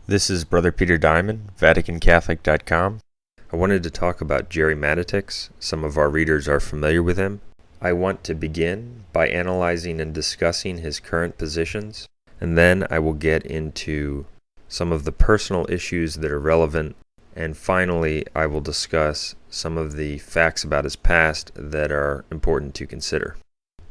This is Brother Peter Diamond, vaticancatholic.com. I wanted to talk about Gerry Matatics. Some of our readers are familiar with him. I want to begin by analyzing and discussing his current positions, and then I will get into some of the personal issues that are relevant, and finally I will discuss some of the facts about his past that are important to consider.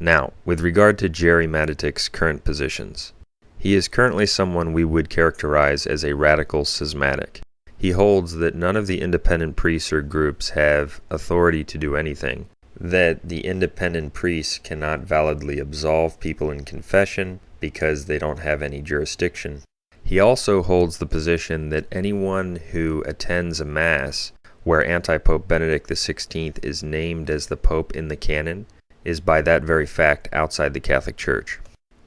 Now, with regard to Gerry Matatics' current positions, he is currently someone we would characterize as a radical schismatic. He holds that none of the independent priests or groups have authority to do anything, that the independent priests cannot validly absolve people in confession because they don't have any jurisdiction. He also holds the position that anyone who attends a Mass where Anti-Pope Benedict XVI is named as the Pope in the canon is by that very fact outside the Catholic Church.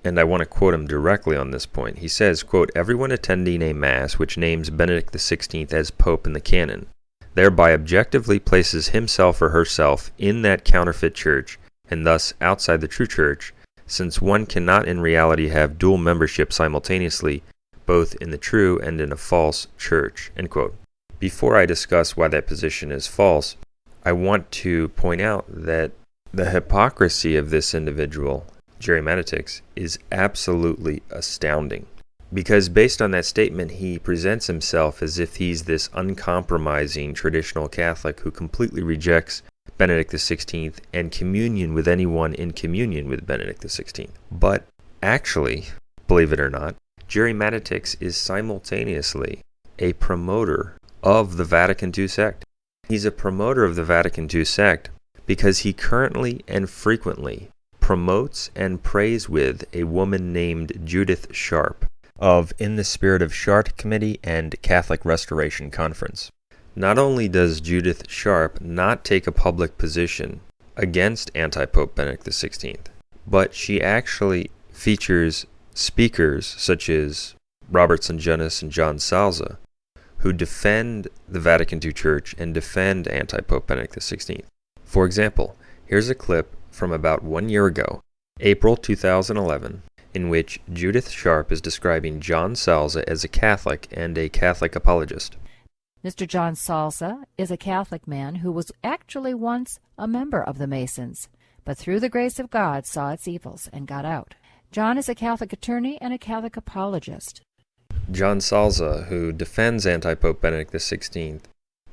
And I want to quote him directly on this point. He says, quote, "Everyone attending a Mass which names Benedict XVI as Pope in the canon thereby objectively places himself or herself in that counterfeit church and thus outside the true church, since one cannot in reality have dual membership simultaneously both in the true and in a false church." End quote. Before I discuss why that position is false, I want to point out that the hypocrisy of this individual, Gerry Matatics, is absolutely astounding. Because based on that statement, he presents himself as if he's this uncompromising traditional Catholic who completely rejects Benedict XVI and communion with anyone in communion with Benedict XVI. But actually, believe it or not, Gerry Matatics is simultaneously a promoter of the Vatican II sect. He's a promoter of the Vatican II sect because he currently and frequently promotes and prays with a woman named Judith Sharp of In the Spirit of Chartres Committee and Catholic Restoration Conference. Not only does Judith Sharp not take a public position against anti-Pope Benedict XVI, but she actually features speakers such as Robert Sungenis and John Salza, who defend the Vatican II Church and defend anti-Pope Benedict XVI. For example, here's a clip from about 1 year ago, April 2011, in which Judith Sharp is describing John Salza as a Catholic and a Catholic apologist. Mr. John Salza is a Catholic man who was actually once a member of the Masons, but through the grace of God saw its evils and got out. John is a Catholic attorney and a Catholic apologist. John Salza, who defends anti-Pope Benedict XVI,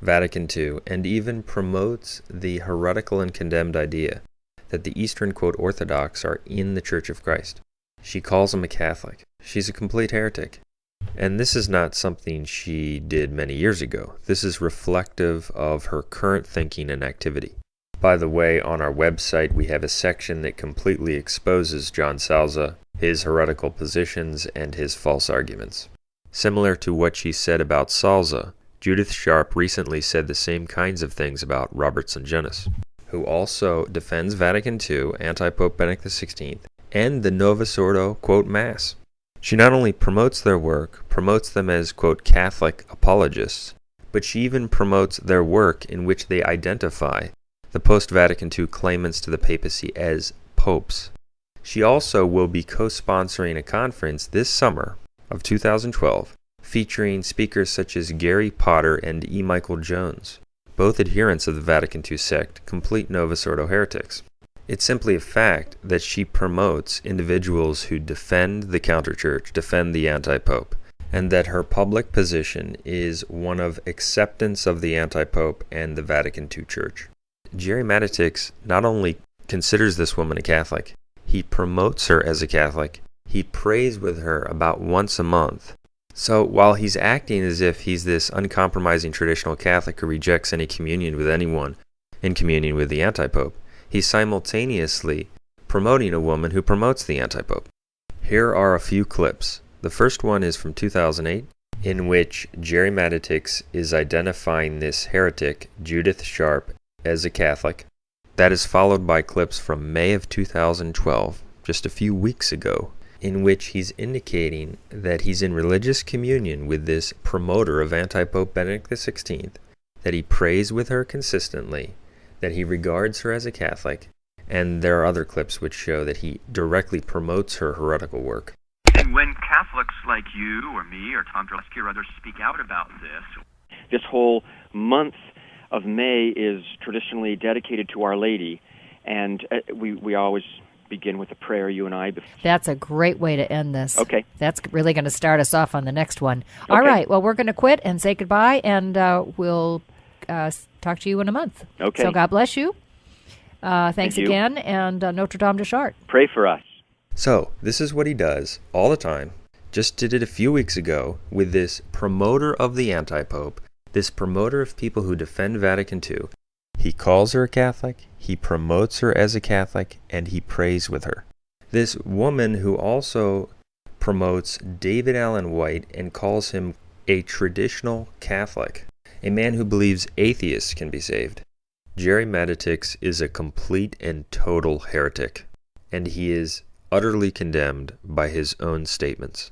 Vatican II, and even promotes the heretical and condemned idea that the Eastern, quote, Orthodox are in the Church of Christ. She calls him a Catholic. She's a complete heretic. And this is not something she did many years ago. This is reflective of her current thinking and activity. By the way, on our website we have a section that completely exposes John Salza, his heretical positions, and his false arguments. Similar to what she said about Salza, Judith Sharp recently said the same kinds of things about Robert Sungenis, who also defends Vatican II, anti-Pope Benedict XVI, and the Novus Ordo, quote, Mass. She not only promotes their work, promotes them as, quote, Catholic apologists, but she even promotes their work in which they identify the post-Vatican II claimants to the papacy as popes. She also will be co-sponsoring a conference this summer of 2012 featuring speakers such as Gary Potter and E. Michael Jones, both adherents of the Vatican II sect, complete Novus Ordo heretics. It's simply a fact that she promotes individuals who defend the counterchurch, defend the anti-pope, and that her public position is one of acceptance of the anti-pope and the Vatican II church. Gerry Matatics not only considers this woman a Catholic, he promotes her as a Catholic. He prays with her about once a month. So while he's acting as if he's this uncompromising traditional Catholic who rejects any communion with anyone in communion with the anti-pope, he's simultaneously promoting a woman who promotes the anti-pope. Here are a few clips. The first one is from 2008, in which Gerry Matatics is identifying this heretic, Judith Sharp, as a Catholic. That is followed by clips from May of 2012, just a few weeks ago, in which he's indicating that he's in religious communion with this promoter of anti-Pope Benedict XVI, that he prays with her consistently, that he regards her as a Catholic, and there are other clips which show that he directly promotes her heretical work. And when Catholics like you or me or Tom Drosky or others speak out about this whole month of May is traditionally dedicated to Our Lady, and we always begin with a prayer, you and I. That's a great way to end this. Okay. That's really going to start us off on the next one. Okay. All right. Well, we're going to quit and say goodbye, and we'll talk to you in a month. Okay. So God bless you. Thanks Thank you. again, and Notre Dame de Chartres. Pray for us. So, this is what he does all the time. Just did it a few weeks ago with this promoter of the anti-pope, this promoter of people who defend Vatican II. He calls her a Catholic, he promotes her as a Catholic, and he prays with her. This woman who also promotes David Allen White and calls him a traditional Catholic, a man who believes atheists can be saved. Gerry Matatics is a complete and total heretic, and he is utterly condemned by his own statements.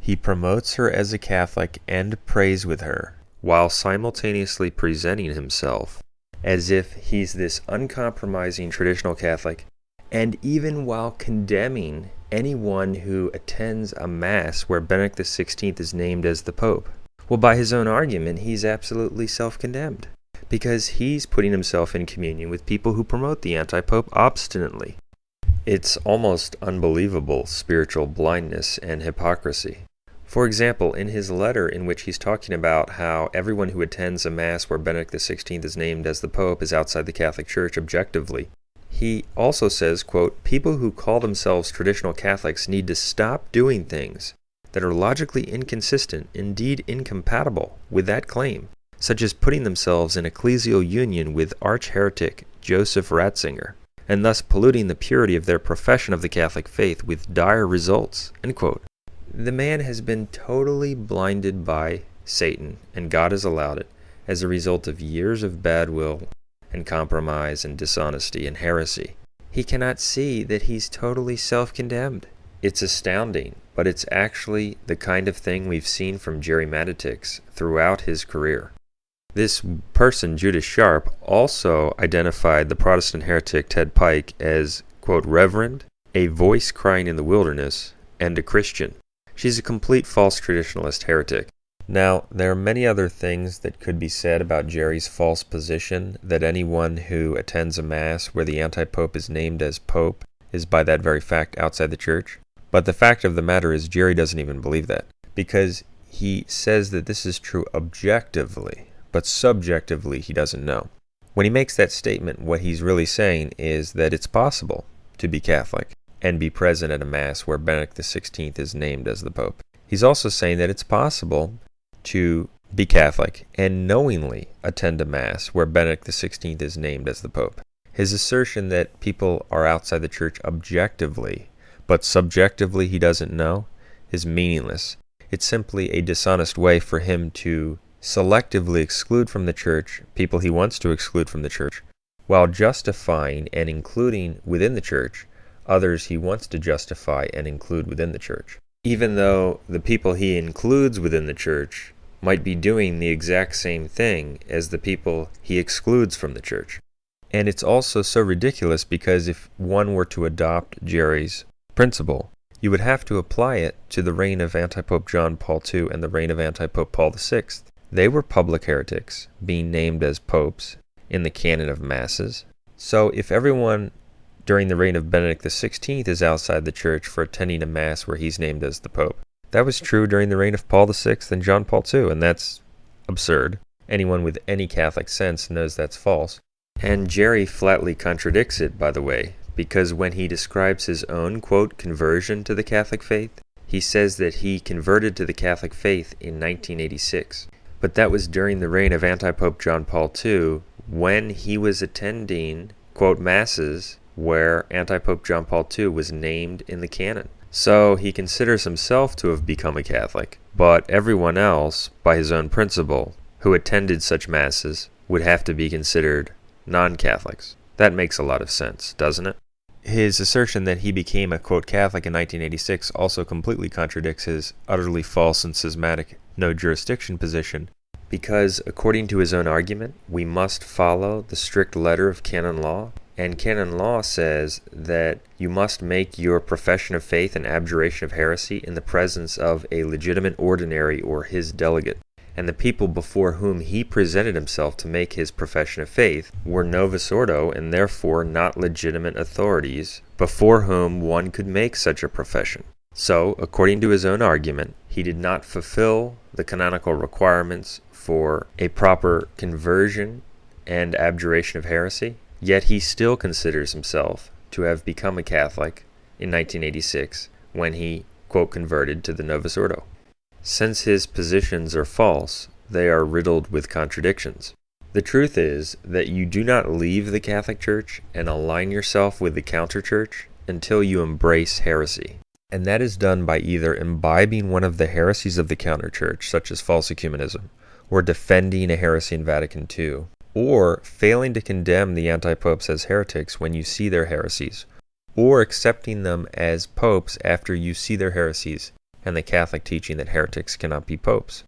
He promotes her as a Catholic and prays with her, while simultaneously presenting himself as if he's this uncompromising traditional Catholic, and even while condemning anyone who attends a Mass where Benedict XVI is named as the Pope. Well, by his own argument, he's absolutely self-condemned, because he's putting himself in communion with people who promote the anti-Pope obstinately. It's almost unbelievable spiritual blindness and hypocrisy. For example, in his letter in which he's talking about how everyone who attends a Mass where Benedict XVI is named as the Pope is outside the Catholic Church objectively, he also says, quote, "People who call themselves traditional Catholics need to stop doing things that are logically inconsistent, indeed incompatible, with that claim, such as putting themselves in ecclesial union with arch-heretic Joseph Ratzinger, and thus polluting the purity of their profession of the Catholic faith with dire results." End quote. The man has been totally blinded by Satan, and God has allowed it, as a result of years of bad will and compromise and dishonesty and heresy. He cannot see that he's totally self-condemned. It's astounding, but it's actually the kind of thing we've seen from Gerry Matatics throughout his career. This person, Judas Sharp, also identified the Protestant heretic Ted Pike as, quote, "reverend, a voice crying in the wilderness, and a Christian." She's a complete false traditionalist heretic. Now, there are many other things that could be said about Gerry's false position that anyone who attends a Mass where the anti-pope is named as pope is by that very fact outside the church. But the fact of the matter is Gerry doesn't even believe that, because he says that this is true objectively, but subjectively he doesn't know. When he makes that statement, what he's really saying is that it's possible to be Catholic and be present at a Mass where Benedict XVI is named as the Pope. He's also saying that it's possible to be Catholic and knowingly attend a Mass where Benedict XVI is named as the Pope. His assertion that people are outside the Church objectively, but subjectively he doesn't know, is meaningless. It's simply a dishonest way for him to selectively exclude from the Church people he wants to exclude from the Church, while justifying and including within the Church others he wants to justify and include within the Church, even though the people he includes within the Church might be doing the exact same thing as the people he excludes from the Church. And it's also so ridiculous because if one were to adopt Gerry's principle, you would have to apply it to the reign of anti-Pope John Paul II and the reign of anti-Pope Paul VI. They were public heretics, being named as popes in the canon of Masses. So if everyone during the reign of Benedict XVI is outside the Church for attending a Mass where he's named as the Pope, that was true during the reign of Paul VI and John Paul II, and that's absurd. Anyone with any Catholic sense knows that's false. And Gerry flatly contradicts it, by the way, because when he describes his own, quote, conversion to the Catholic faith, he says that he converted to the Catholic faith in 1986. But that was during the reign of anti-Pope John Paul II, when he was attending, quote, Masses where anti-Pope John Paul II was named in the canon. So he considers himself to have become a Catholic, but everyone else, by his own principle, who attended such Masses, would have to be considered non-Catholics. That makes a lot of sense, doesn't it? His assertion that he became a, quote, Catholic in 1986 also completely contradicts his utterly false and schismatic no-jurisdiction position, because according to his own argument, we must follow the strict letter of canon law, And canon law says that you must make your profession of faith and abjuration of heresy in the presence of a legitimate ordinary or his delegate. And the people before whom he presented himself to make his profession of faith were novus ordo and therefore not legitimate authorities before whom one could make such a profession. So, according to his own argument, he did not fulfill the canonical requirements for a proper conversion and abjuration of heresy, yet he still considers himself to have become a Catholic in 1986 when he, quote, converted to the Novus Ordo. Since his positions are false, they are riddled with contradictions. The truth is that you do not leave the Catholic Church and align yourself with the counter-church until you embrace heresy. And that is done by either imbibing one of the heresies of the counter-church, such as false ecumenism, or defending a heresy in Vatican II, or failing to condemn the anti-popes as heretics when you see their heresies, or accepting them as popes after you see their heresies and the Catholic teaching that heretics cannot be popes.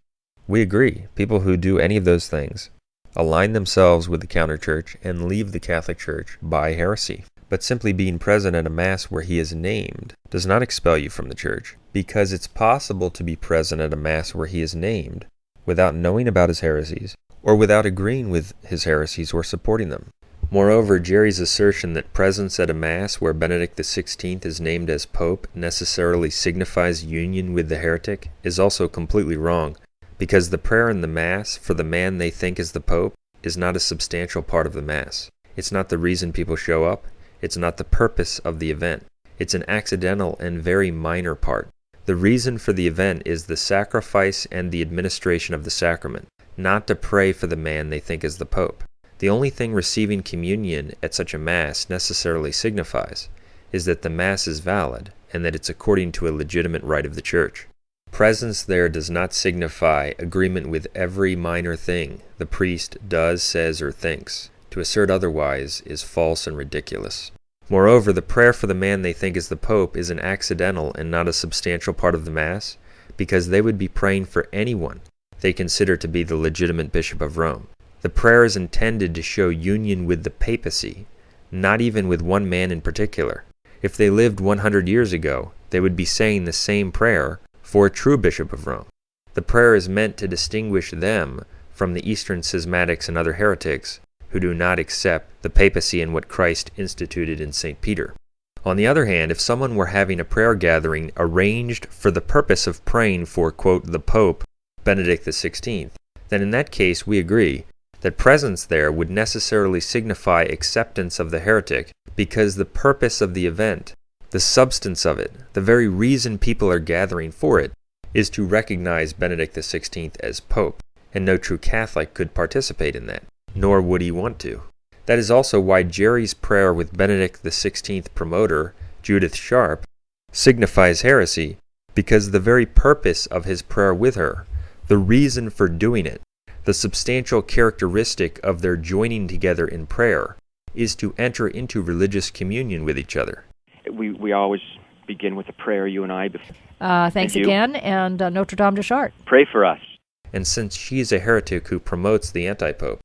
We agree, people who do any of those things align themselves with the counter-church and leave the Catholic Church by heresy. But simply being present at a Mass where he is named does not expel you from the Church, because it's possible to be present at a Mass where he is named without knowing about his heresies, or without agreeing with his heresies or supporting them. Moreover, Gerry's assertion that presence at a Mass where Benedict XVI is named as Pope necessarily signifies union with the heretic is also completely wrong, because the prayer in the Mass for the man they think is the Pope is not a substantial part of the Mass. It's not the reason people show up. It's not the purpose of the event. It's an accidental and very minor part. The reason for the event is the sacrifice and the administration of the sacrament, not to pray for the man they think is the Pope. The only thing receiving communion at such a Mass necessarily signifies is that the Mass is valid and that it's according to a legitimate rite of the Church. Presence there does not signify agreement with every minor thing the priest does, says, or thinks. To assert otherwise is false and ridiculous. Moreover, the prayer for the man they think is the Pope is an accidental and not a substantial part of the Mass, because they would be praying for anyone they consider to be the legitimate Bishop of Rome. The prayer is intended to show union with the papacy, not even with one man in particular. If they lived 100 years ago, they would be saying the same prayer for a true Bishop of Rome. The prayer is meant to distinguish them from the Eastern schismatics and other heretics who do not accept the papacy and what Christ instituted in St. Peter. On the other hand, if someone were having a prayer gathering arranged for the purpose of praying for, quote, the Pope, Benedict XVI, then in that case we agree that presence there would necessarily signify acceptance of the heretic, because the purpose of the event, the substance of it, the very reason people are gathering for it, is to recognize Benedict XVI as Pope, and no true Catholic could participate in that, nor would he want to. That is also why Gerry's prayer with Benedict XVI promoter, Judith Sharp, signifies heresy, because the very purpose of his prayer with her, the reason for doing it, the substantial characteristic of their joining together in prayer, is to enter into religious communion with each other. We always begin with a prayer, you and I. Thanks again, and Notre Dame de Chartres. Pray for us. And since she is a heretic who promotes the anti-pope,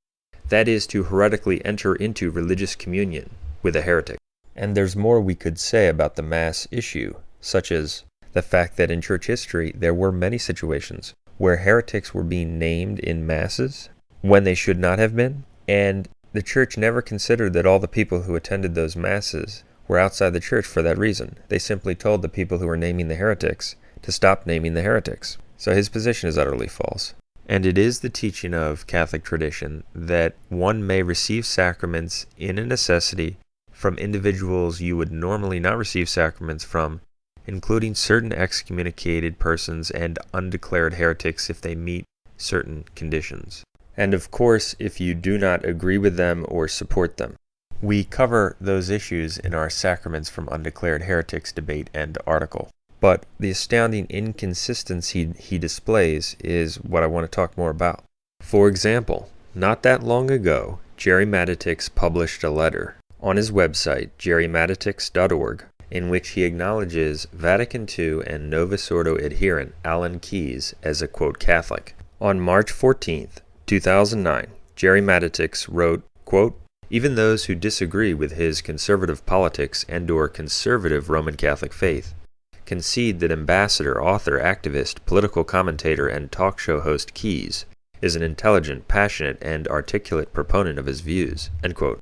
that is to heretically enter into religious communion with a heretic. And there's more we could say about the Mass issue, such as the fact that in church history there were many situations where heretics were being named in Masses when they should not have been, and the Church never considered that all the people who attended those Masses were outside the Church for that reason. They simply told the people who were naming the heretics to stop naming the heretics. So his position is utterly false. And it is the teaching of Catholic tradition that one may receive sacraments in a necessity from individuals you would normally not receive sacraments from, including certain excommunicated persons and undeclared heretics if they meet certain conditions. And of course, if you do not agree with them or support them. We cover those issues in our Sacraments from Undeclared Heretics debate and article. But the astounding inconsistency he displays is what I want to talk more about. For example, not that long ago, Gerry Matatics published a letter on his website, gerrymatatics.org, in which he acknowledges Vatican II and Novus Ordo adherent Alan Keyes as a, quote, Catholic. On March 14th, 2009, Gerry Matatics wrote, quote, Even those who disagree with his conservative politics and/or conservative Roman Catholic faith concede that ambassador, author, activist, political commentator, and talk show host Keyes is an intelligent, passionate, and articulate proponent of his views." End quote.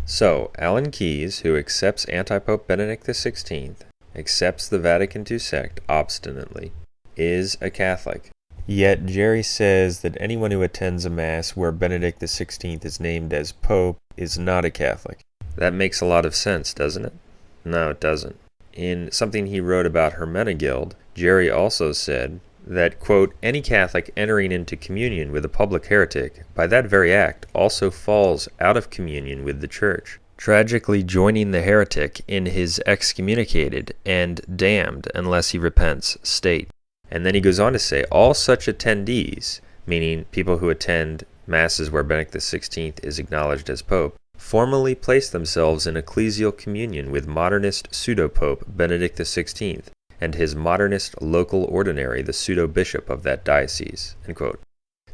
So, Alan Keyes, who accepts anti-Pope Benedict XVI, accepts the Vatican II sect obstinately, is a Catholic. Yet Gerry says that anyone who attends a Mass where Benedict XVI is named as Pope is not a Catholic. That makes a lot of sense, doesn't it? No, it doesn't. In something he wrote about Hermenegild, Gerry also said that, quote, "Any Catholic entering into communion with a public heretic, by that very act, also falls out of communion with the Church, tragically joining the heretic in his excommunicated and damned unless he repents state." And then he goes on to say, "All such attendees," meaning people who attend Masses where Benedict XVI is acknowledged as Pope, "formally place themselves in ecclesial communion with modernist pseudo-Pope Benedict XVI and his modernist local ordinary, the pseudo-bishop of that diocese." End quote.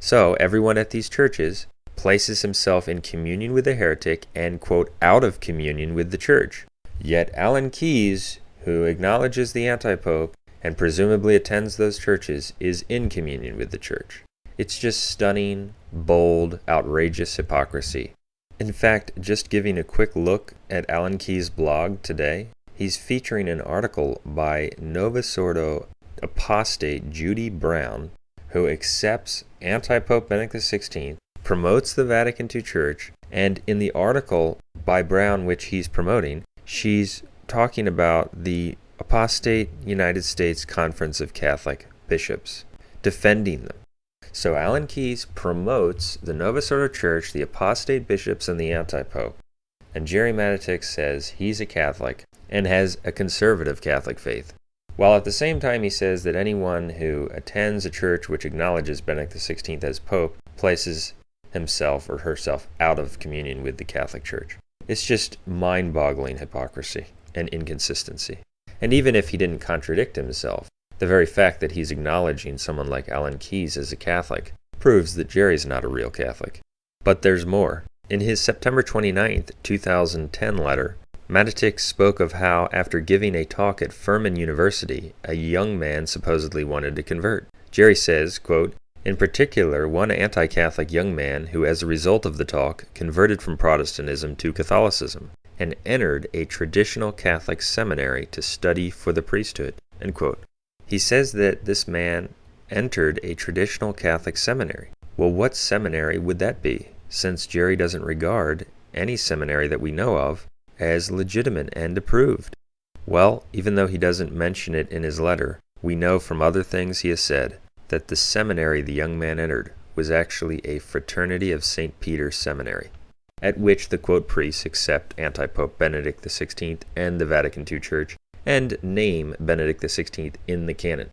So everyone at these churches places himself in communion with the heretic and, quote, out of communion with the Church. Yet Alan Keyes, who acknowledges the anti-Pope and presumably attends those churches, is in communion with the Church. It's just stunning, bold, outrageous hypocrisy. In fact, just giving a quick look at Alan Keyes' blog today, he's featuring an article by Novus Ordo apostate Judy Brown, who accepts anti-Pope Benedict XVI, promotes the Vatican II Church, and in the article by Brown which he's promoting, she's talking about the apostate United States Conference of Catholic Bishops, defending them. So Alan Keyes promotes the Novus Ordo Church, the apostate bishops, and the anti-pope. And Gerry Matatics says he's a Catholic and has a conservative Catholic faith, while at the same time he says that anyone who attends a church which acknowledges Benedict XVI as Pope places himself or herself out of communion with the Catholic Church. It's just mind-boggling hypocrisy and inconsistency. And even if he didn't contradict himself, the very fact that he's acknowledging someone like Alan Keyes as a Catholic proves that Gerry's not a real Catholic. But there's more. In his September 29, 2010 letter, Matatics spoke of how, after giving a talk at Furman University, a young man supposedly wanted to convert. Gerry says, quote, "In particular, one anti-Catholic young man who, as a result of the talk, converted from Protestantism to Catholicism and entered a traditional Catholic seminary to study for the priesthood." End quote. He says that this man entered a traditional Catholic seminary. Well, what seminary would that be, since Gerry doesn't regard any seminary that we know of as legitimate and approved? Well, even though he doesn't mention it in his letter, we know from other things he has said that the seminary the young man entered was actually a Fraternity of St. Peter seminary, at which the quote priests accept anti-Pope Benedict XVI and the Vatican II Church, and name Benedict XVI in the canon.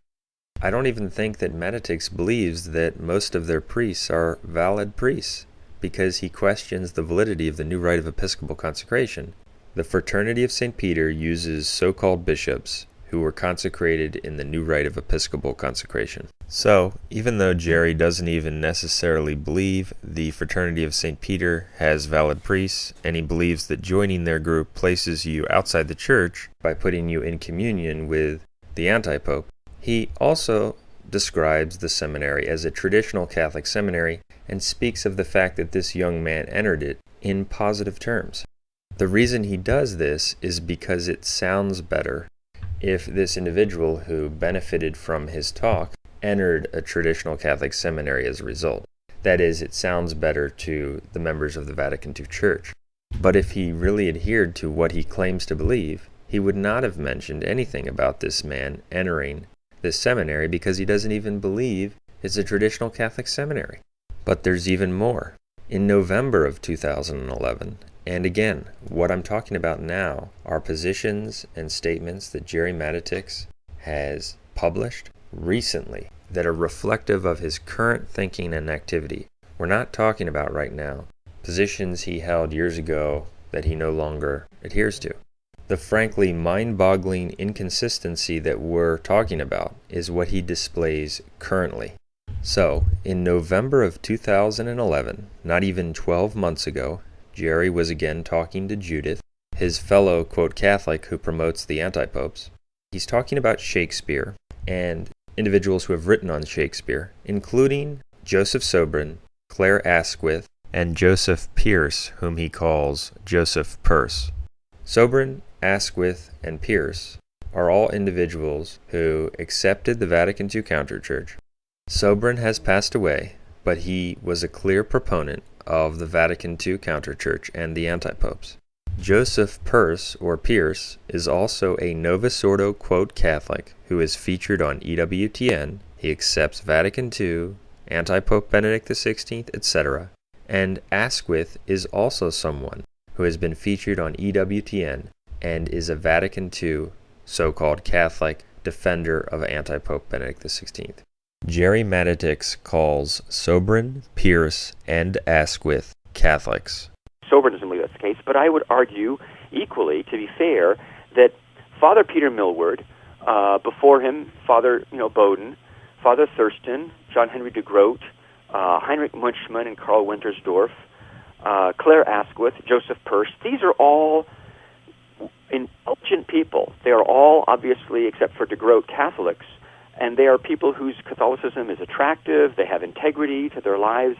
I don't even think that Matatics believes that most of their priests are valid priests, because he questions the validity of the new rite of episcopal consecration. The Fraternity of St. Peter uses so-called bishops who were consecrated in the new rite of episcopal consecration. So, even though Gerry doesn't even necessarily believe the Fraternity of St. Peter has valid priests, and he believes that joining their group places you outside the church by putting you in communion with the anti-pope, he also describes the seminary as a traditional Catholic seminary and speaks of the fact that this young man entered it in positive terms. The reason he does this is because it sounds better if this individual who benefited from his talk entered a traditional Catholic seminary as a result. That is, it sounds better to the members of the Vatican II Church. But if he really adhered to what he claims to believe, he would not have mentioned anything about this man entering this seminary, because he doesn't even believe it's a traditional Catholic seminary. But there's even more. In November of 2011, and again, what I'm talking about now are positions and statements that Gerry Matatics has published recently that are reflective of his current thinking and activity. We're not talking about right now positions he held years ago that he no longer adheres to. The frankly mind-boggling inconsistency that we're talking about is what he displays currently. So, in November of 2011, not even 12 months ago, Gerry was again talking to Judith, his fellow, quote, Catholic who promotes the anti-popes. He's talking about Shakespeare and individuals who have written on Shakespeare, including Joseph Sobran, Claire Asquith, and Joseph Pearce, whom he calls Joseph Peirce. Sobran, Asquith, and Pearce are all individuals who accepted the Vatican II counterchurch. Sobran has passed away, but he was a clear proponent of the Vatican II counterchurch and the anti-popes. Joseph Peirce, or Pearce, is also a Novus Ordo, quote, Catholic, who is featured on EWTN. He accepts Vatican II, anti-Pope Benedict XVI, etc. And Asquith is also someone who has been featured on EWTN and is a Vatican II so-called Catholic defender of anti-Pope Benedict XVI. Gerry Matatics calls Sobran, Pearce, and Asquith Catholics. Sobran doesn't believe that's the case, but I would argue equally, to be fair, that Father Peter Millward, before him, Father Bowden, Father Thurston, John Henry de Groot, Heinrich Munchman and Karl Wintersdorf, Claire Asquith, Joseph Peirce, these are all indulgent people. They are all, obviously, except for de Groot, Catholics, and they are people whose Catholicism is attractive, they have integrity to their lives.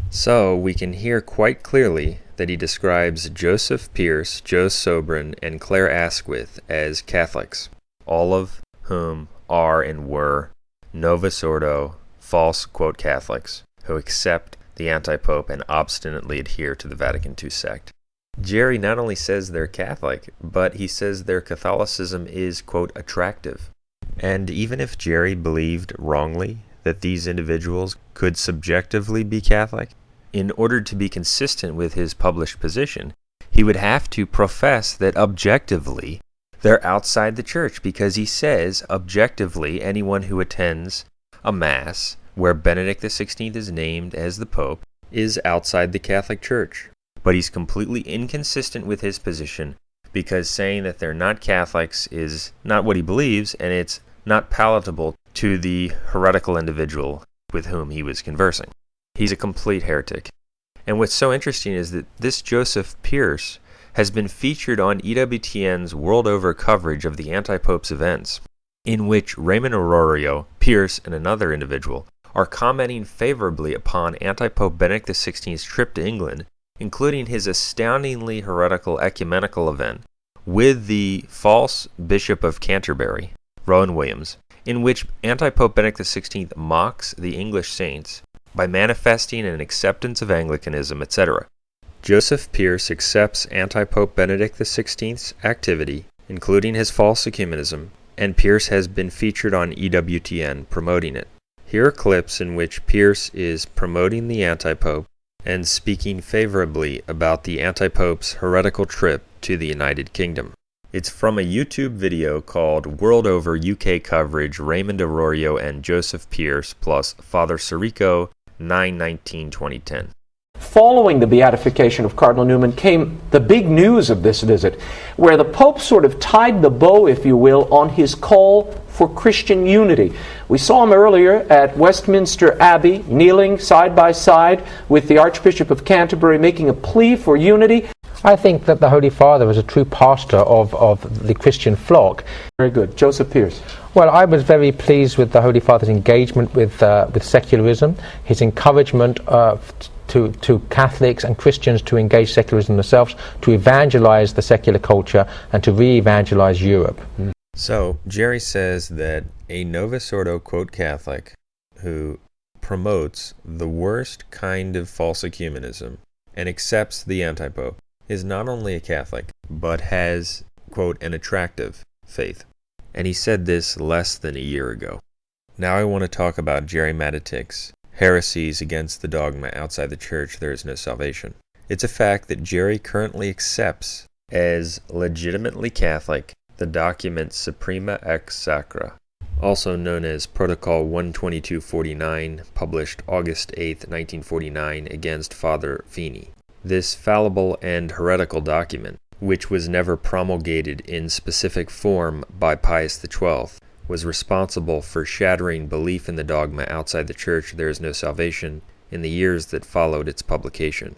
So we can hear quite clearly that he describes Joseph Pearce, Joe Sobran, and Claire Asquith as Catholics, all of whom are and were Novus Ordo, false, quote, Catholics, who accept the anti-pope and obstinately adhere to the Vatican II sect. Gerry not only says they're Catholic, but he says their Catholicism is, quote, attractive. And even if Gerry believed wrongly that these individuals could subjectively be Catholic, in order to be consistent with his published position, he would have to profess that objectively they're outside the church, because he says objectively anyone who attends a Mass where Benedict XVI is named as the Pope is outside the Catholic Church. But he's completely inconsistent with his position, because saying that they're not Catholics is not what he believes, and it's not palatable to the heretical individual with whom he was conversing. He's a complete heretic. And what's so interesting is that this Joseph Pearce has been featured on EWTN's world-over coverage of the anti-pope's events, in which Raymond Arroyo, Pearce, and another individual are commenting favorably upon anti-pope Benedict XVI's trip to England, including his astoundingly heretical ecumenical event with the false Bishop of Canterbury, Rowan Williams, in which anti-pope Benedict XVI mocks the English saints by manifesting an acceptance of Anglicanism, etc. Joseph Pearce accepts anti-pope Benedict XVI's activity, including his false ecumenism, and Pearce has been featured on EWTN promoting it. Here are clips in which Pearce is promoting the anti-pope and speaking favorably about the anti-pope's heretical trip to the United Kingdom. It's from a YouTube video called World Over UK Coverage, Raymond Arroyo and Joseph Pearce plus Father Sirico, 9/19/2010. Following the beatification of Cardinal Newman came the big news of this visit, where the Pope sort of tied the bow, if you will, on his call for Christian unity. We saw him earlier at Westminster Abbey, kneeling side by side with the Archbishop of Canterbury, making a plea for unity. I think that the Holy Father was a true pastor of the Christian flock. Very good. Joseph Pearce. Well, I was very pleased with the Holy Father's engagement with secularism, his encouragement to Catholics and Christians to engage secularism themselves, to evangelize the secular culture, and to re-evangelize Europe. So, Gerry says that a Novus Ordo, quote, Catholic, who promotes the worst kind of false ecumenism and accepts the anti-pope, is not only a Catholic, but has, quote, an attractive faith. And he said this less than a year ago. Now I want to talk about Gerry Matatics' heresies against the dogma outside the church there is no salvation. It's a fact that Gerry currently accepts as legitimately Catholic the document Suprema Ex Sacra, also known as Protocol 12249, published August 8, 1949, against Father Feeney. This fallible and heretical document, which was never promulgated in specific form by Pius XII, was responsible for shattering belief in the dogma outside the church there is no salvation in the years that followed its publication.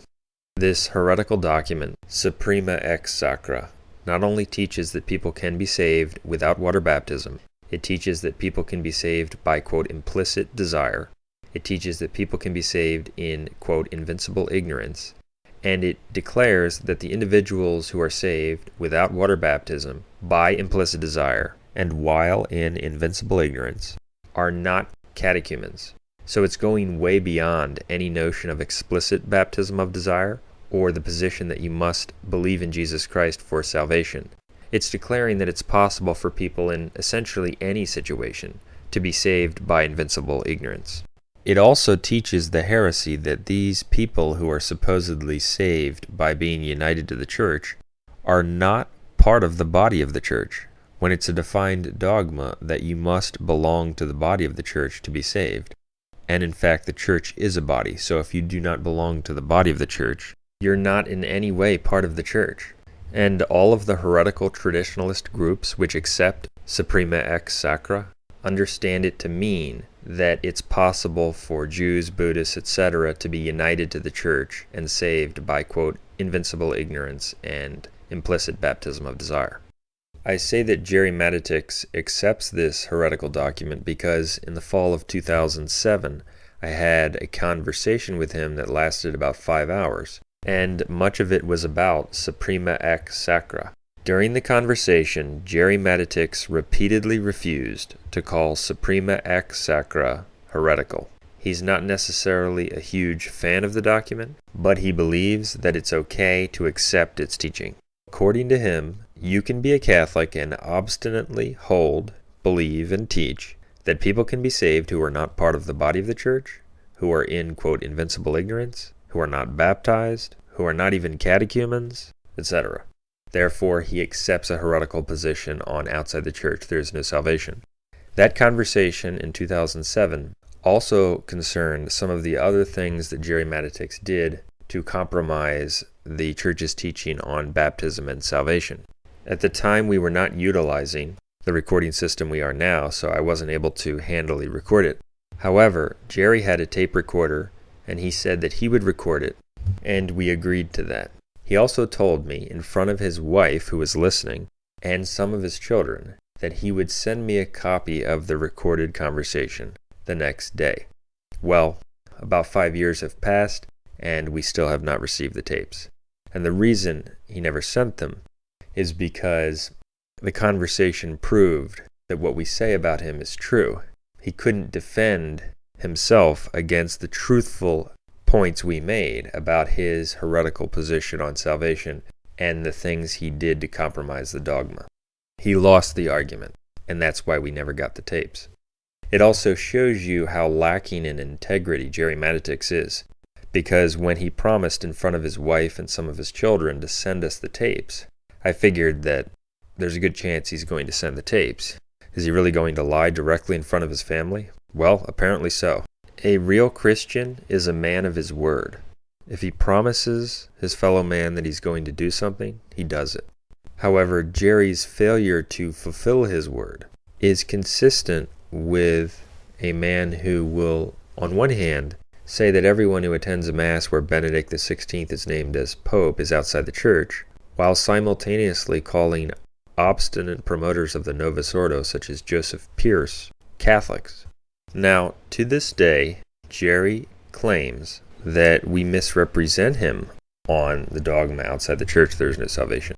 This heretical document, Suprema Ex Sacra, not only teaches that people can be saved without water baptism, it teaches that people can be saved by, quote, implicit desire. It teaches that people can be saved in, quote, invincible ignorance. And it declares that the individuals who are saved without water baptism by implicit desire and while in invincible ignorance are not catechumens. So it's going way beyond any notion of explicit baptism of desire or the position that you must believe in Jesus Christ for salvation. It's declaring that it's possible for people in essentially any situation to be saved by invincible ignorance. It also teaches the heresy that these people who are supposedly saved by being united to the church are not part of the body of the church, when it's a defined dogma that you must belong to the body of the church to be saved. And in fact, the church is a body, so if you do not belong to the body of the church, you're not in any way part of the church. And all of the heretical traditionalist groups which accept Suprema Ex Sacra understand it to mean that it's possible for Jews, Buddhists, etc. to be united to the church and saved by, quote, invincible ignorance and implicit baptism of desire. I say that Gerry Matatics accepts this heretical document because in the fall of 2007, I had a conversation with him that lasted about 5 hours, and much of it was about Suprema Ex Sacra. During the conversation, Gerry Matatics repeatedly refused to call Suprema Ex Sacra heretical. He's not necessarily a huge fan of the document, but he believes that it's okay to accept its teaching. According to him, you can be a Catholic and obstinately hold, believe, and teach that people can be saved who are not part of the body of the church, who are in, quote, invincible ignorance, who are not baptized, who are not even catechumens, etc. Therefore, he accepts a heretical position on outside the church there is no salvation. That conversation in 2007 also concerned some of the other things that Gerry Matatics did to compromise the church's teaching on baptism and salvation. At the time, we were not utilizing the recording system we are now, so I wasn't able to handily record it. However, Gerry had a tape recorder, and he said that he would record it, and we agreed to that. He also told me, in front of his wife who was listening, and some of his children, that he would send me a copy of the recorded conversation the next day. Well, about 5 years have passed, and we still have not received the tapes. And the reason he never sent them is because the conversation proved that what we say about him is true. He couldn't defend himself against the truthful points we made about his heretical position on salvation and the things he did to compromise the dogma. He lost the argument, and that's why we never got the tapes. It also shows you how lacking in integrity Gerry Matatics is, because when he promised in front of his wife and some of his children to send us the tapes, I figured that there's a good chance he's going to send the tapes. Is he really going to lie directly in front of his family? Well, apparently so. A real Christian is a man of his word. If he promises his fellow man that he's going to do something, he does it. However, Gerry's failure to fulfill his word is consistent with a man who will, on one hand, say that everyone who attends a Mass where Benedict XVI is named as Pope is outside the Church, while simultaneously calling obstinate promoters of the Novus Ordo, such as Joseph Pierce, Catholics. Now, to this day, Gerry claims that we misrepresent him on the dogma outside the Church there is no salvation.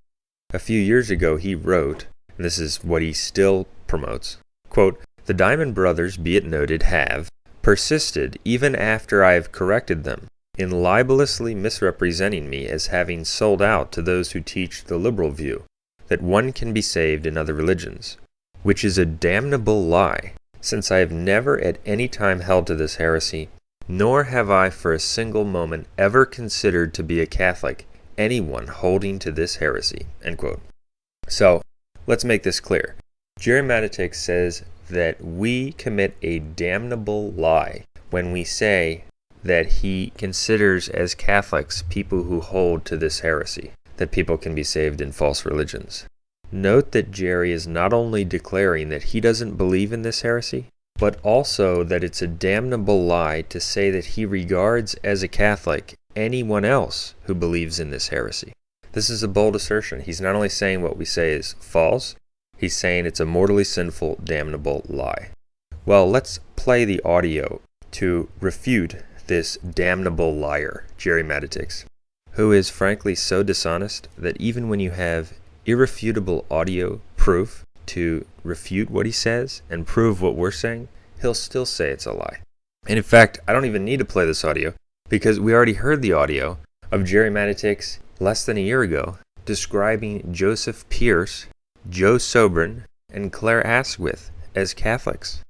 A few years ago he wrote, and this is what he still promotes, quote, "The Diamond Brothers, be it noted, have persisted, even after I have corrected them, in libelously misrepresenting me as having sold out to those who teach the liberal view, that one can be saved in other religions, which is a damnable lie, since I have never at any time held to this heresy, nor have I for a single moment ever considered to be a Catholic anyone holding to this heresy." End quote. So, let's make this clear. Gerry Matatics says that we commit a damnable lie when we say that he considers as Catholics people who hold to this heresy, that people can be saved in false religions. Note that Gerry is not only declaring that he doesn't believe in this heresy, but also that it's a damnable lie to say that he regards as a Catholic anyone else who believes in this heresy. This is a bold assertion. He's not only saying what we say is false, he's saying it's a mortally sinful, damnable lie. Well, let's play the audio to refute this damnable liar, Gerry Matatics, who is frankly so dishonest that even when you have irrefutable audio proof to refute what he says and prove what we're saying, he'll still say it's a lie. And in fact, I don't even need to play this audio because we already heard the audio of Gerry Matatics less than a year ago describing Joseph Pierce, Joe Sobran, and Claire Asquith as Catholics.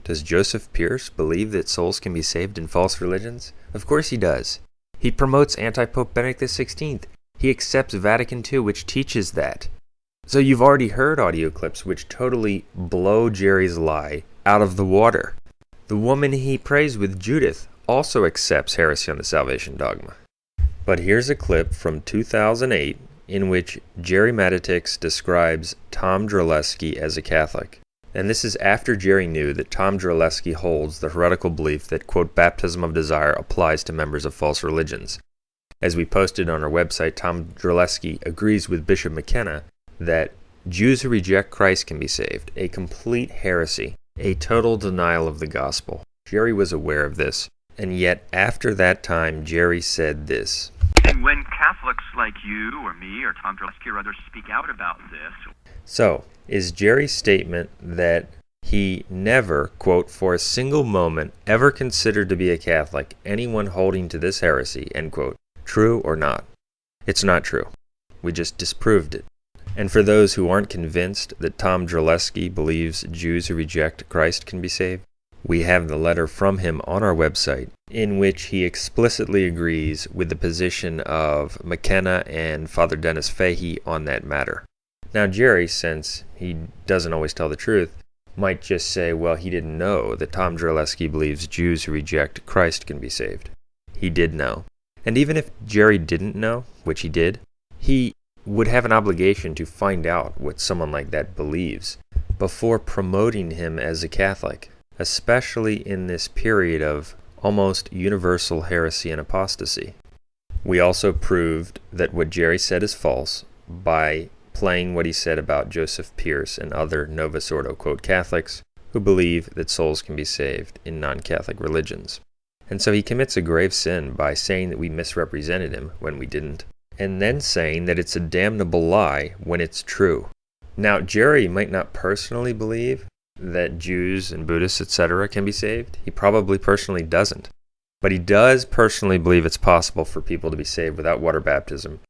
Does Joseph Pierce believe that souls can be saved in false religions? Of course he does. He promotes anti-Pope Benedict XVI. He accepts Vatican II, which teaches that. So you've already heard audio clips which totally blow Jerry's lie out of the water. The woman he prays with, Judith, also accepts heresy on the salvation dogma. But here's a clip from 2008 in which Gerry Matatics describes Tom Drolesky as a Catholic. And this is after Gerry knew that Tom Drolesky holds the heretical belief that, quote, baptism of desire applies to members of false religions. As we posted on our website, Tom Drolesky agrees with Bishop McKenna that Jews who reject Christ can be saved, a complete heresy, a total denial of the gospel. Gerry was aware of this, and yet after that time, Gerry said this. And when Catholics like you or me or Tom Drolesky or others speak out about this... So, is Gerry's statement that he never, quote, for a single moment ever considered to be a Catholic anyone holding to this heresy, end quote, true or not? It's not true. We just disproved it. And for those who aren't convinced that Tom Drolesky believes Jews who reject Christ can be saved, we have the letter from him on our website in which he explicitly agrees with the position of McKenna and Father Dennis Fahey on that matter. Now Gerry, since he doesn't always tell the truth, might just say, well, he didn't know that Tom Drolesky believes Jews who reject Christ can be saved. He did know. And even if Gerry didn't know, which he did, he would have an obligation to find out what someone like that believes before promoting him as a Catholic, especially in this period of almost universal heresy and apostasy. We also proved that what Gerry said is false by playing what he said about Joseph Pierce and other Novus Ordo, quote, Catholics who believe that souls can be saved in non-Catholic religions. And so he commits a grave sin by saying that we misrepresented him when we didn't, and then saying that it's a damnable lie when it's true. Now, Gerry might not personally believe that Jews and Buddhists, etc., can be saved. He probably personally doesn't. But he does personally believe it's possible for people to be saved without water baptism.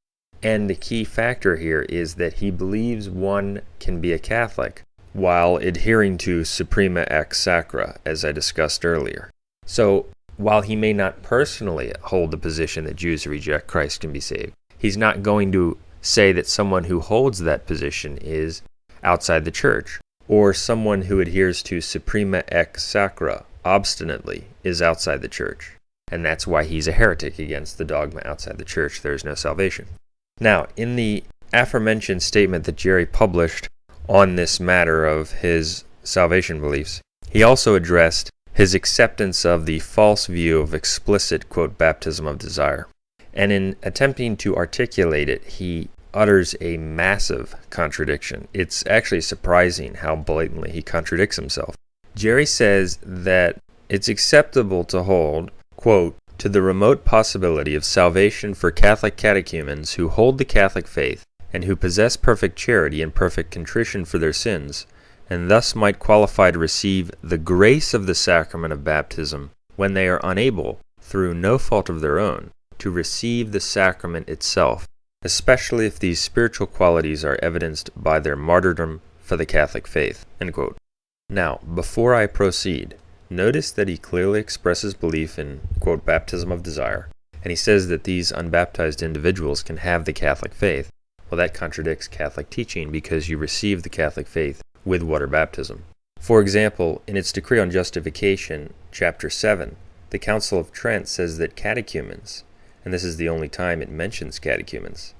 And the key factor here is that he believes one can be a Catholic while adhering to Suprema ex Sacra, as I discussed earlier. So, while he may not personally hold the position that Jews who reject Christ can be saved, he's not going to say that someone who holds that position is outside the church, or someone who adheres to Suprema ex Sacra obstinately is outside the church. And that's why he's a heretic against the dogma outside the church. There is no salvation. Now, in the aforementioned statement that Gerry published on this matter of his salvation beliefs, he also addressed his acceptance of the false view of explicit, quote, baptism of desire. And in attempting to articulate it, he utters a massive contradiction. It's actually surprising how blatantly he contradicts himself. Gerry says that it's acceptable to hold, quote, to the remote possibility of salvation for Catholic catechumens who hold the Catholic faith and who possess perfect charity and perfect contrition for their sins, and thus might qualify to receive the grace of the sacrament of baptism when they are unable, through no fault of their own, to receive the sacrament itself, especially if these spiritual qualities are evidenced by their martyrdom for the Catholic faith, end quote. Now, before I proceed, notice that he clearly expresses belief in, quote, baptism of desire, and he says that these unbaptized individuals can have the Catholic faith. Well, that contradicts Catholic teaching because you receive the Catholic faith with water baptism. For example, in its Decree on Justification, Chapter 7, the Council of Trent says that catechumens, and this is the only time it mentions catechumens,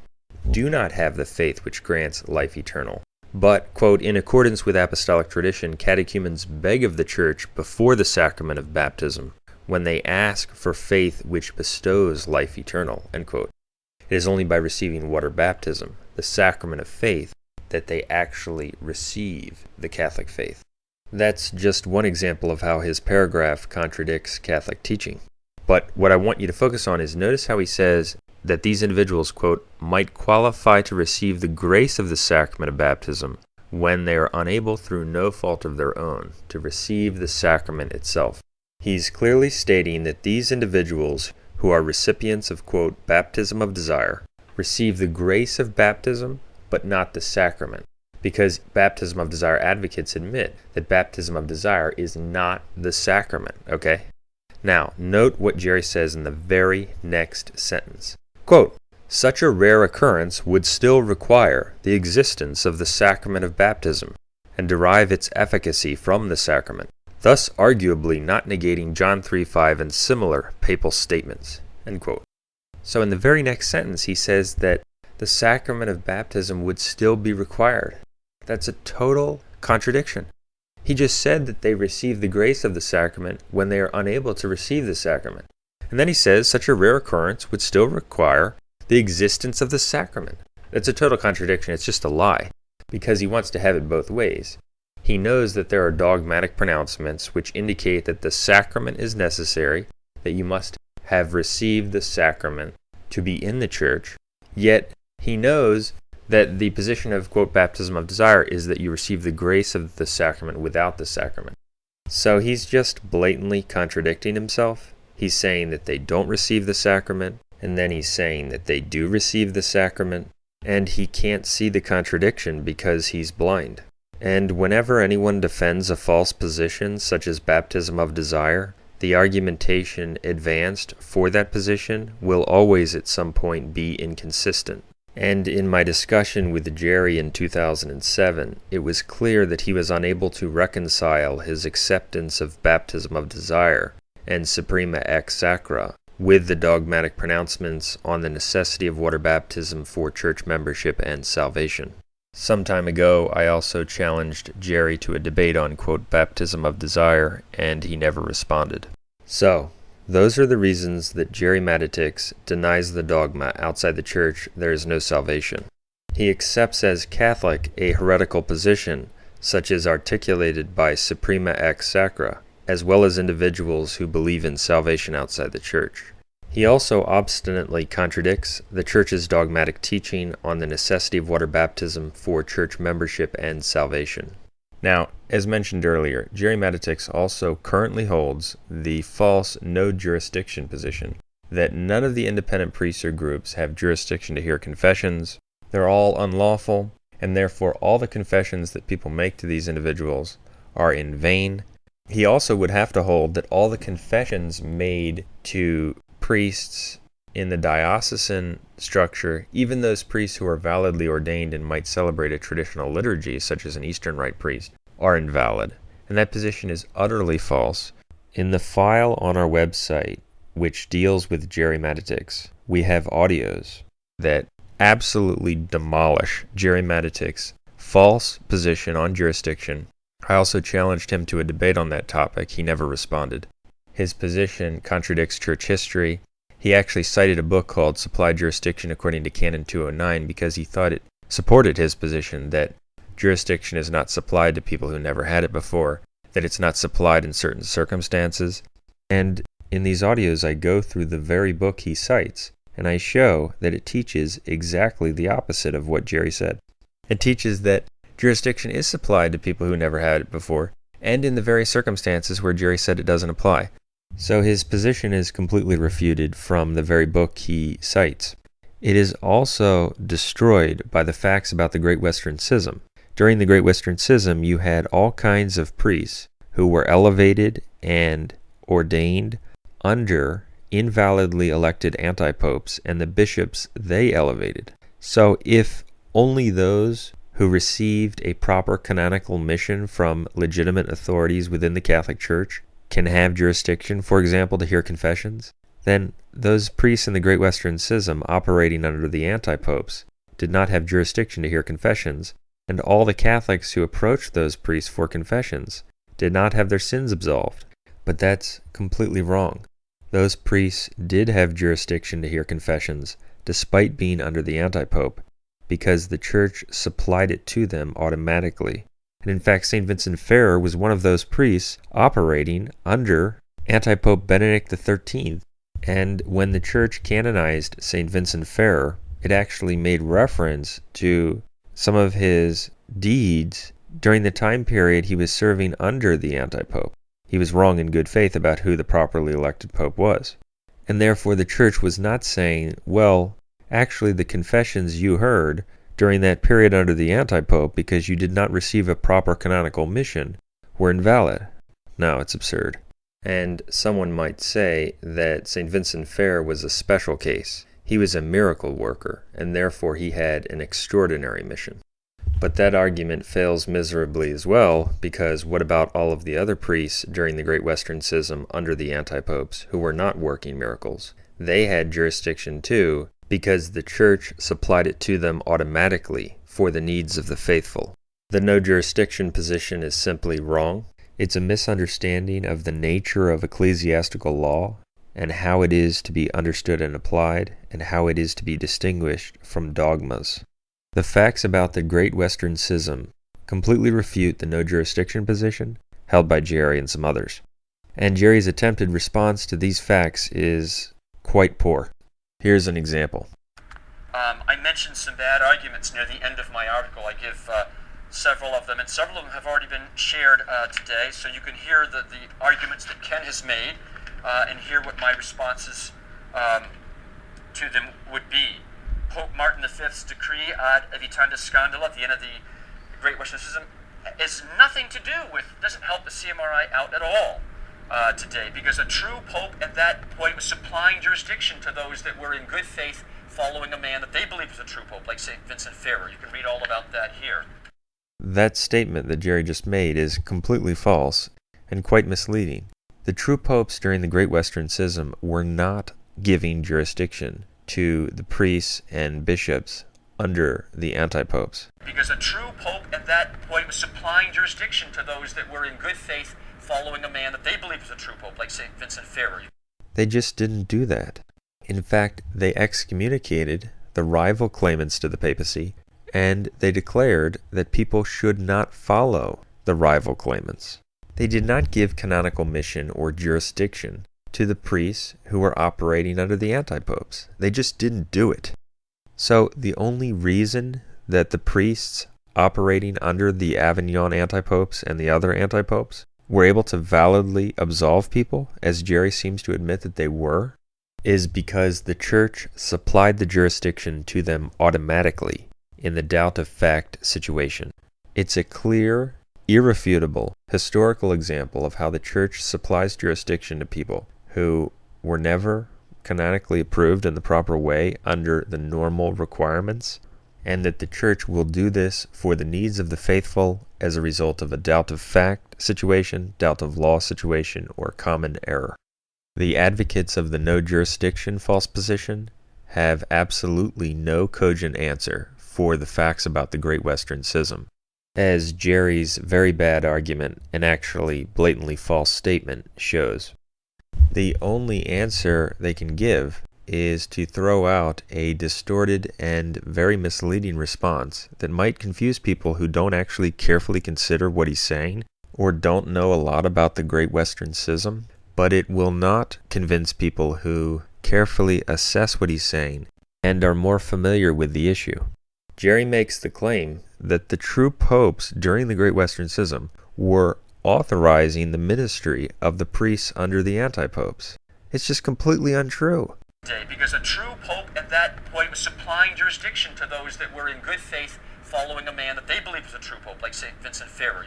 do not have the faith which grants life eternal. But, quote, in accordance with apostolic tradition, catechumens beg of the Church before the sacrament of baptism when they ask for faith which bestows life eternal, end quote. It is only by receiving water baptism, the sacrament of faith, that they actually receive the Catholic faith. That's just one example of how his paragraph contradicts Catholic teaching. But what I want you to focus on is notice how he says that these individuals, quote, might qualify to receive the grace of the sacrament of baptism when they are unable through no fault of their own to receive the sacrament itself. He's clearly stating that these individuals who are recipients of, quote, baptism of desire receive the grace of baptism but not the sacrament, because baptism of desire advocates admit that baptism of desire is not the sacrament, okay? Now, note what Gerry says in the very next sentence. Quote, such a rare occurrence would still require the existence of the sacrament of baptism and derive its efficacy from the sacrament, thus arguably not negating John 3:5 and similar papal statements, end quote. So in the very next sentence he says that the sacrament of baptism would still be required. That's a total contradiction. He just said that they receive the grace of the sacrament when they are unable to receive the sacrament. And then he says such a rare occurrence would still require the existence of the sacrament. That's a total contradiction. It's just a lie, because he wants to have it both ways. He knows that there are dogmatic pronouncements which indicate that the sacrament is necessary, that you must have received the sacrament to be in the church, yet he knows that the position of, quote, baptism of desire is that you receive the grace of the sacrament without the sacrament. So he's just blatantly contradicting himself. He's saying that they don't receive the sacrament, and then he's saying that they do receive the sacrament, and he can't see the contradiction because he's blind. And whenever anyone defends a false position, such as baptism of desire, the argumentation advanced for that position will always at some point be inconsistent. And in my discussion with Gerry in 2007, it was clear that he was unable to reconcile his acceptance of baptism of desire and Suprema ex sacra with the dogmatic pronouncements on the necessity of water baptism for church membership and salvation. Some time ago, I also challenged Gerry to a debate on, quote, baptism of desire, and he never responded. So, those are the reasons that Gerry Matatics denies the dogma outside the church there is no salvation. He accepts as Catholic a heretical position, such as articulated by Suprema ex sacra, as well as individuals who believe in salvation outside the church. He also obstinately contradicts the church's dogmatic teaching on the necessity of water baptism for church membership and salvation. Now, as mentioned earlier, Gerry Matatics also currently holds the false no jurisdiction position, that none of the independent priests or groups have jurisdiction to hear confessions, they're all unlawful, and therefore all the confessions that people make to these individuals are in vain. He also would have to hold that all the confessions made to priests in the diocesan structure, even those priests who are validly ordained and might celebrate a traditional liturgy, such as an Eastern Rite priest, are invalid. And that position is utterly false. In the file on our website, which deals with Gerry Matatics, we have audios that absolutely demolish Gerry Matatics' false position on jurisdiction. I also challenged him to a debate on that topic. He never responded. His position contradicts church history. He actually cited a book called Supply Jurisdiction According to Canon 209 because he thought it supported his position that jurisdiction is not supplied to people who never had it before, that it's not supplied in certain circumstances. And in these audios, I go through the very book he cites, and I show that it teaches exactly the opposite of what Gerry said. It teaches that jurisdiction is supplied to people who never had it before, and in the very circumstances where Gerry said it doesn't apply. So his position is completely refuted from the very book he cites. It is also destroyed by the facts about the Great Western Schism. During the Great Western Schism, you had all kinds of priests who were elevated and ordained under invalidly elected anti-popes and the bishops they elevated. So if only those who received a proper canonical mission from legitimate authorities within the Catholic Church can have jurisdiction, for example, to hear confessions, then those priests in the Great Western Schism operating under the anti-popes did not have jurisdiction to hear confessions, and all the Catholics who approached those priests for confessions did not have their sins absolved. But that's completely wrong. Those priests did have jurisdiction to hear confessions, despite being under the antipope, because the church supplied it to them automatically. And in fact, St. Vincent Ferrer was one of those priests operating under antipope Benedict XIII. And when the church canonized St. Vincent Ferrer, it actually made reference to some of his deeds during the time period he was serving under the antipope. He was wrong in good faith about who the properly elected pope was. And therefore the church was not saying, well, actually the confessions you heard during that period under the antipope because you did not receive a proper canonical mission were invalid. No, it's absurd. And someone might say that St. Vincent Ferrer was a special case. He was a miracle worker, and therefore he had an extraordinary mission. But that argument fails miserably as well, because what about all of the other priests during the Great Western Schism under the antipopes who were not working miracles? They had jurisdiction too, because the church supplied it to them automatically for the needs of the faithful. The no jurisdiction position is simply wrong. It's a misunderstanding of the nature of ecclesiastical law and how it is to be understood and applied, and how it is to be distinguished from dogmas. The facts about the Great Western Schism completely refute the no jurisdiction position held by Gerry and some others. And Gerry's attempted response to these facts is quite poor. Here's an example. I mentioned some bad arguments near the end of my article. I give several of them, and several of them have already been shared today, so you can hear the arguments that Ken has made and hear what my responses to them would be. Pope Martin V's decree ad evitanda scandala at the end of the Great Western Schism is nothing to do with, doesn't help the CMRI out at all today, because a true pope at that point was supplying jurisdiction to those that were in good faith following a man that they believed was a true pope, like St. Vincent Ferrer. You can read all about that here. That statement that Gerry just made is completely false and quite misleading. The true popes during the Great Western Schism were not giving jurisdiction to the priests and bishops under the antipopes. Because a true pope at that point was supplying jurisdiction to those that were in good faith following a man that they believed was a true pope, like St. Vincent Ferrer. They just didn't do that. In fact, they excommunicated the rival claimants to the papacy, and they declared that people should not follow the rival claimants. They did not give canonical mission or jurisdiction to the priests who were operating under the antipopes. They just didn't do it. So the only reason that the priests operating under the Avignon antipopes and the other antipopes were able to validly absolve people, as Gerry seems to admit that they were, is because the church supplied the jurisdiction to them automatically in the doubt of fact situation. It's a clear, irrefutable, historical example of how the church supplies jurisdiction to people who were never canonically approved in the proper way under the normal requirements, and that the church will do this for the needs of the faithful as a result of a doubt of fact situation, doubt of law situation, or common error. The advocates of the no jurisdiction false position have absolutely no cogent answer for the facts about the Great Western Schism, as Gerry's very bad argument and actually blatantly false statement shows. The only answer they can give is to throw out a distorted and very misleading response that might confuse people who don't actually carefully consider what he's saying or don't know a lot about the Great Western Schism, but it will not convince people who carefully assess what he's saying and are more familiar with the issue. Gerry makes the claim that the true popes during the Great Western Schism were authorizing the ministry of the priests under the antipopes. It's just completely untrue. Because a true pope at that point was supplying jurisdiction to those that were in good faith following a man that they believed was a true pope, like St. Vincent Ferrer.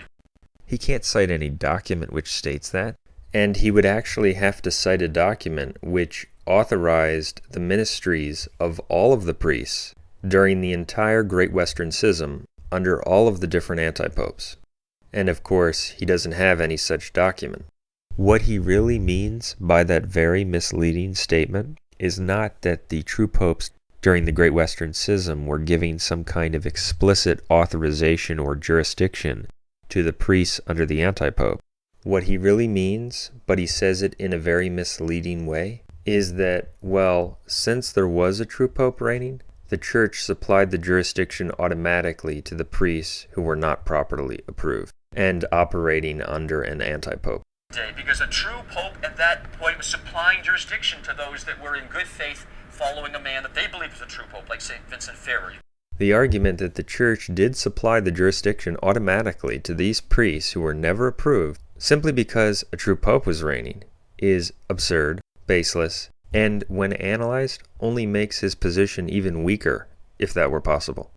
He can't cite any document which states that, and he would actually have to cite a document which authorized the ministries of all of the priests during the entire Great Western Schism under all of the different antipopes. And of course, he doesn't have any such document. What he really means by that very misleading statement is not that the true popes during the Great Western Schism were giving some kind of explicit authorization or jurisdiction to the priests under the antipope. What he really means, but he says it in a very misleading way, is that, well, since there was a true pope reigning, the church supplied the jurisdiction automatically to the priests who were not properly approved and operating under an anti-pope. Because a true pope at that point was supplying jurisdiction to those that were in good faith following a man that they believed was a true pope, like St. Vincent Ferrer. The argument that the church did supply the jurisdiction automatically to these priests who were never approved simply because a true pope was reigning is absurd, baseless, and when analyzed, only makes his position even weaker, if that were possible.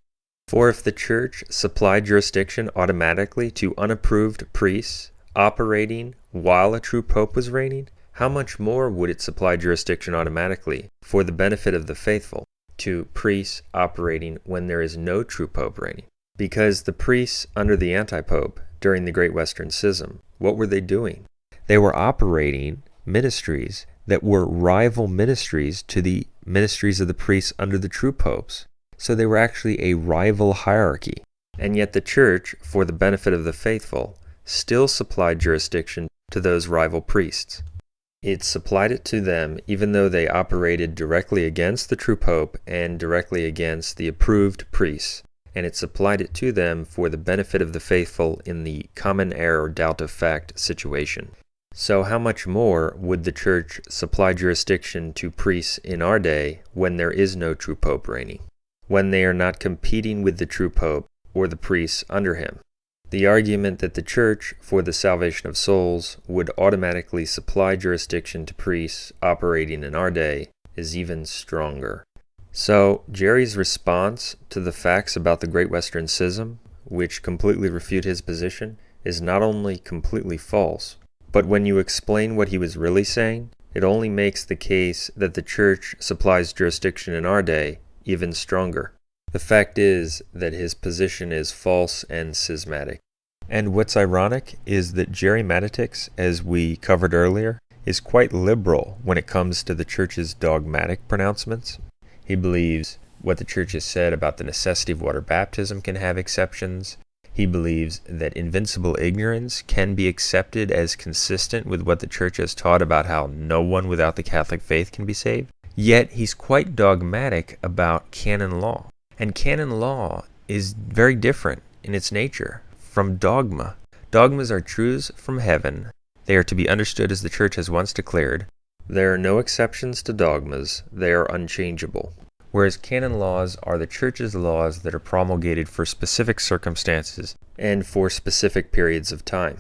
For if the church supplied jurisdiction automatically to unapproved priests operating while a true pope was reigning, how much more would it supply jurisdiction automatically for the benefit of the faithful to priests operating when there is no true pope reigning? Because the priests under the anti-pope during the Great Western Schism, what were they doing? They were operating ministries that were rival ministries to the ministries of the priests under the true popes. So they were actually a rival hierarchy. And yet the church, for the benefit of the faithful, still supplied jurisdiction to those rival priests. It supplied it to them even though they operated directly against the true pope and directly against the approved priests. And it supplied it to them for the benefit of the faithful in the common error or doubt of fact situation. So how much more would the church supply jurisdiction to priests in our day when there is no true pope reigning, when they are not competing with the true pope or the priests under him? The argument that the church, for the salvation of souls, would automatically supply jurisdiction to priests operating in our day is even stronger. So, Gerry's response to the facts about the Great Western Schism, which completely refute his position, is not only completely false, but when you explain what he was really saying, it only makes the case that the church supplies jurisdiction in our day even stronger. The fact is that his position is false and schismatic. And what's ironic is that Gerry Matatics, as we covered earlier, is quite liberal when it comes to the church's dogmatic pronouncements. He believes what the church has said about the necessity of water baptism can have exceptions. He believes that invincible ignorance can be accepted as consistent with what the church has taught about how no one without the Catholic faith can be saved. Yet he's quite dogmatic about canon law. And canon law is very different in its nature from dogma. Dogmas are truths from heaven. They are to be understood as the church has once declared. There are no exceptions to dogmas. They are unchangeable. Whereas canon laws are the church's laws that are promulgated for specific circumstances and for specific periods of time.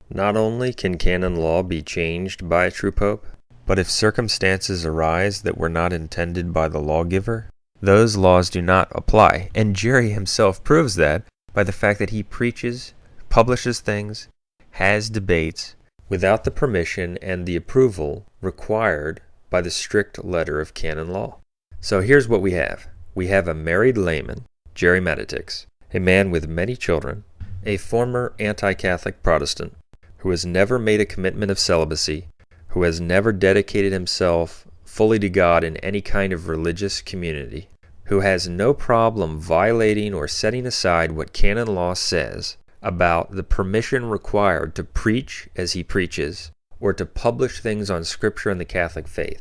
Not only can canon law be changed by a true pope, but if circumstances arise that were not intended by the lawgiver, those laws do not apply. And Gerry himself proves that by the fact that he preaches, publishes things, has debates, without the permission and the approval required by the strict letter of canon law. So here's what we have. We have a married layman, Gerry Matatics, a man with many children, a former anti-Catholic Protestant, who has never made a commitment of celibacy, who has never dedicated himself fully to God in any kind of religious community, who has no problem violating or setting aside what canon law says about the permission required to preach as he preaches or to publish things on Scripture and the Catholic faith.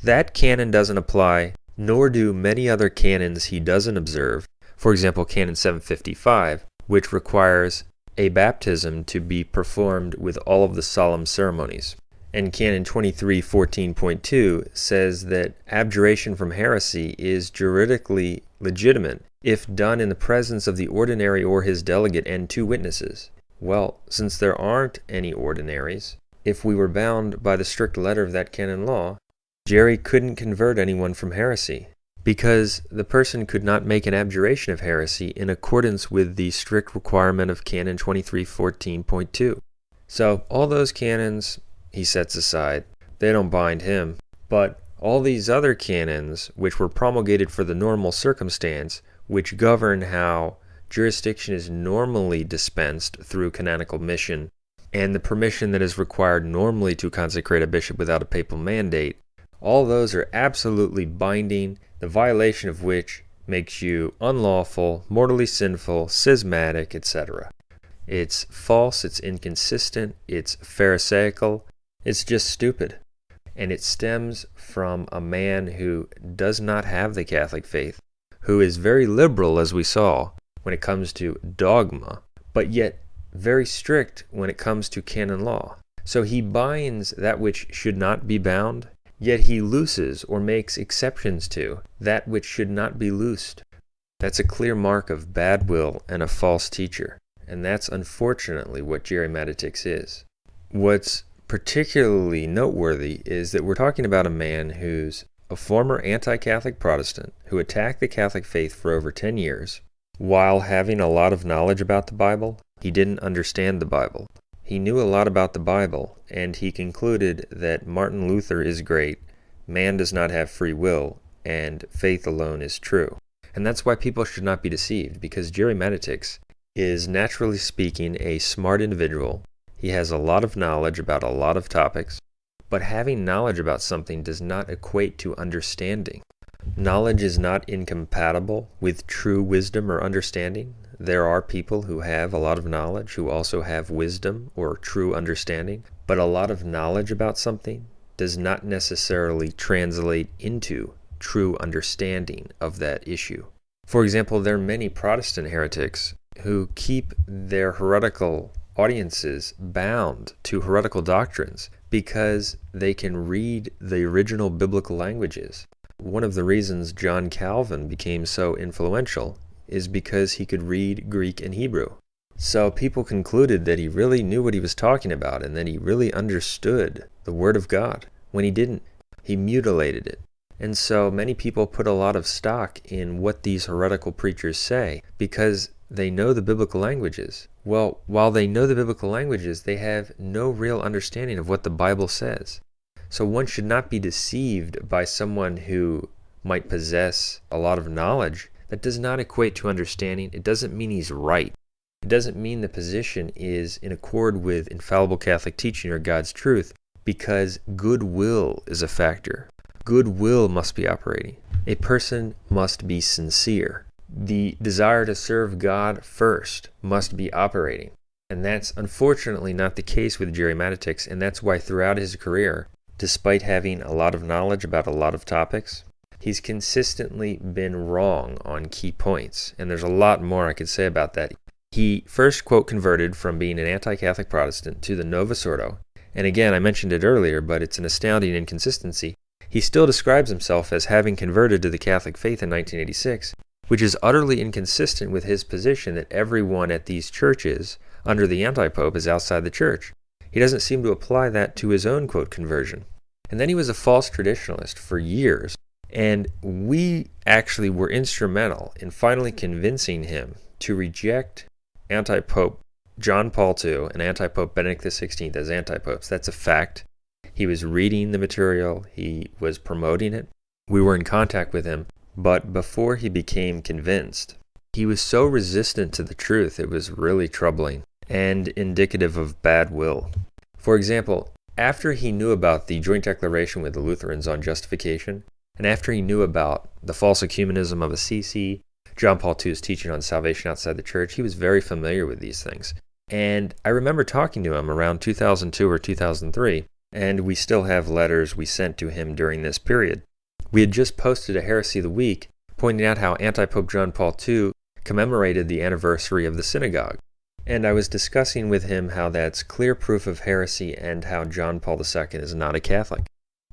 That canon doesn't apply, nor do many other canons he doesn't observe. For example, Canon 755, which requires a baptism to be performed with all of the solemn ceremonies. And Canon 23:14.2 says that abjuration from heresy is juridically legitimate if done in the presence of the ordinary or his delegate and 2 witnesses. Well, since there aren't any ordinaries, if we were bound by the strict letter of that canon law, Gerry couldn't convert anyone from heresy, because the person could not make an abjuration of heresy in accordance with the strict requirement of Canon 23:14.2. So all those canons he sets aside. They don't bind him. But all these other canons, which were promulgated for the normal circumstance, which govern how jurisdiction is normally dispensed through canonical mission, and the permission that is required normally to consecrate a bishop without a papal mandate, all those are absolutely binding, the violation of which makes you unlawful, mortally sinful, schismatic, etc. It's false, it's inconsistent, it's pharisaical, it's just stupid. And it stems from a man who does not have the Catholic faith, who is very liberal, as we saw, when it comes to dogma, but yet very strict when it comes to canon law. So he binds that which should not be bound, yet he looses or makes exceptions to that which should not be loosed. That's a clear mark of bad will and a false teacher, and that's unfortunately what Gerry Matatics is. What's particularly noteworthy is that we're talking about a man who's a former anti-Catholic Protestant who attacked the Catholic faith for over 10 years. While having a lot of knowledge about the Bible, he didn't understand the Bible. He knew a lot about the Bible, and he concluded that Martin Luther is great, man does not have free will, and faith alone is true. And that's why people should not be deceived, because Gerry Matatics is, naturally speaking, a smart individual. He has a lot of knowledge about a lot of topics, but having knowledge about something does not equate to understanding. Knowledge is not incompatible with true wisdom or understanding. There are people who have a lot of knowledge who also have wisdom or true understanding, but a lot of knowledge about something does not necessarily translate into true understanding of that issue. For example, there are many Protestant heretics who keep their heretical audiences bound to heretical doctrines because they can read the original biblical languages. One of the reasons John Calvin became so influential is because he could read Greek and Hebrew. So people concluded that he really knew what he was talking about and that he really understood the Word of God, when he didn't. He mutilated it. And so many people put a lot of stock in what these heretical preachers say because they know the biblical languages. Well, while they know the biblical languages, they have no real understanding of what the Bible says. So one should not be deceived by someone who might possess a lot of knowledge. That does not equate to understanding. It doesn't mean he's right. It doesn't mean the position is in accord with infallible Catholic teaching or God's truth, because goodwill is a factor. Goodwill must be operating. A person must be sincere. The desire to serve God first must be operating. And that's unfortunately not the case with Gerry Matatics, and that's why throughout his career, despite having a lot of knowledge about a lot of topics, he's consistently been wrong on key points. And there's a lot more I could say about that. He first, quote, converted from being an anti-Catholic Protestant to the Novus Ordo. And again, I mentioned it earlier, but it's an astounding inconsistency. He still describes himself as having converted to the Catholic faith in 1986, which is utterly inconsistent with his position that everyone at these churches under the anti-pope is outside the church. He doesn't seem to apply that to his own, quote, conversion. And then he was a false traditionalist for years, and we actually were instrumental in finally convincing him to reject anti-pope John Paul II and anti-pope Benedict XVI as anti-popes. That's a fact. He was reading the material. He was promoting it. We were in contact with him. But before he became convinced, he was so resistant to the truth, it was really troubling and indicative of bad will. For example, after he knew about the joint declaration with the Lutherans on justification, and after he knew about the false ecumenism of Assisi, John Paul II's teaching on salvation outside the church, he was very familiar with these things. And I remember talking to him around 2002 or 2003, and we still have letters we sent to him during this period. We had just posted a Heresy of the Week, pointing out how anti-Pope John Paul II commemorated the anniversary of the synagogue. And I was discussing with him how that's clear proof of heresy and how John Paul II is not a Catholic.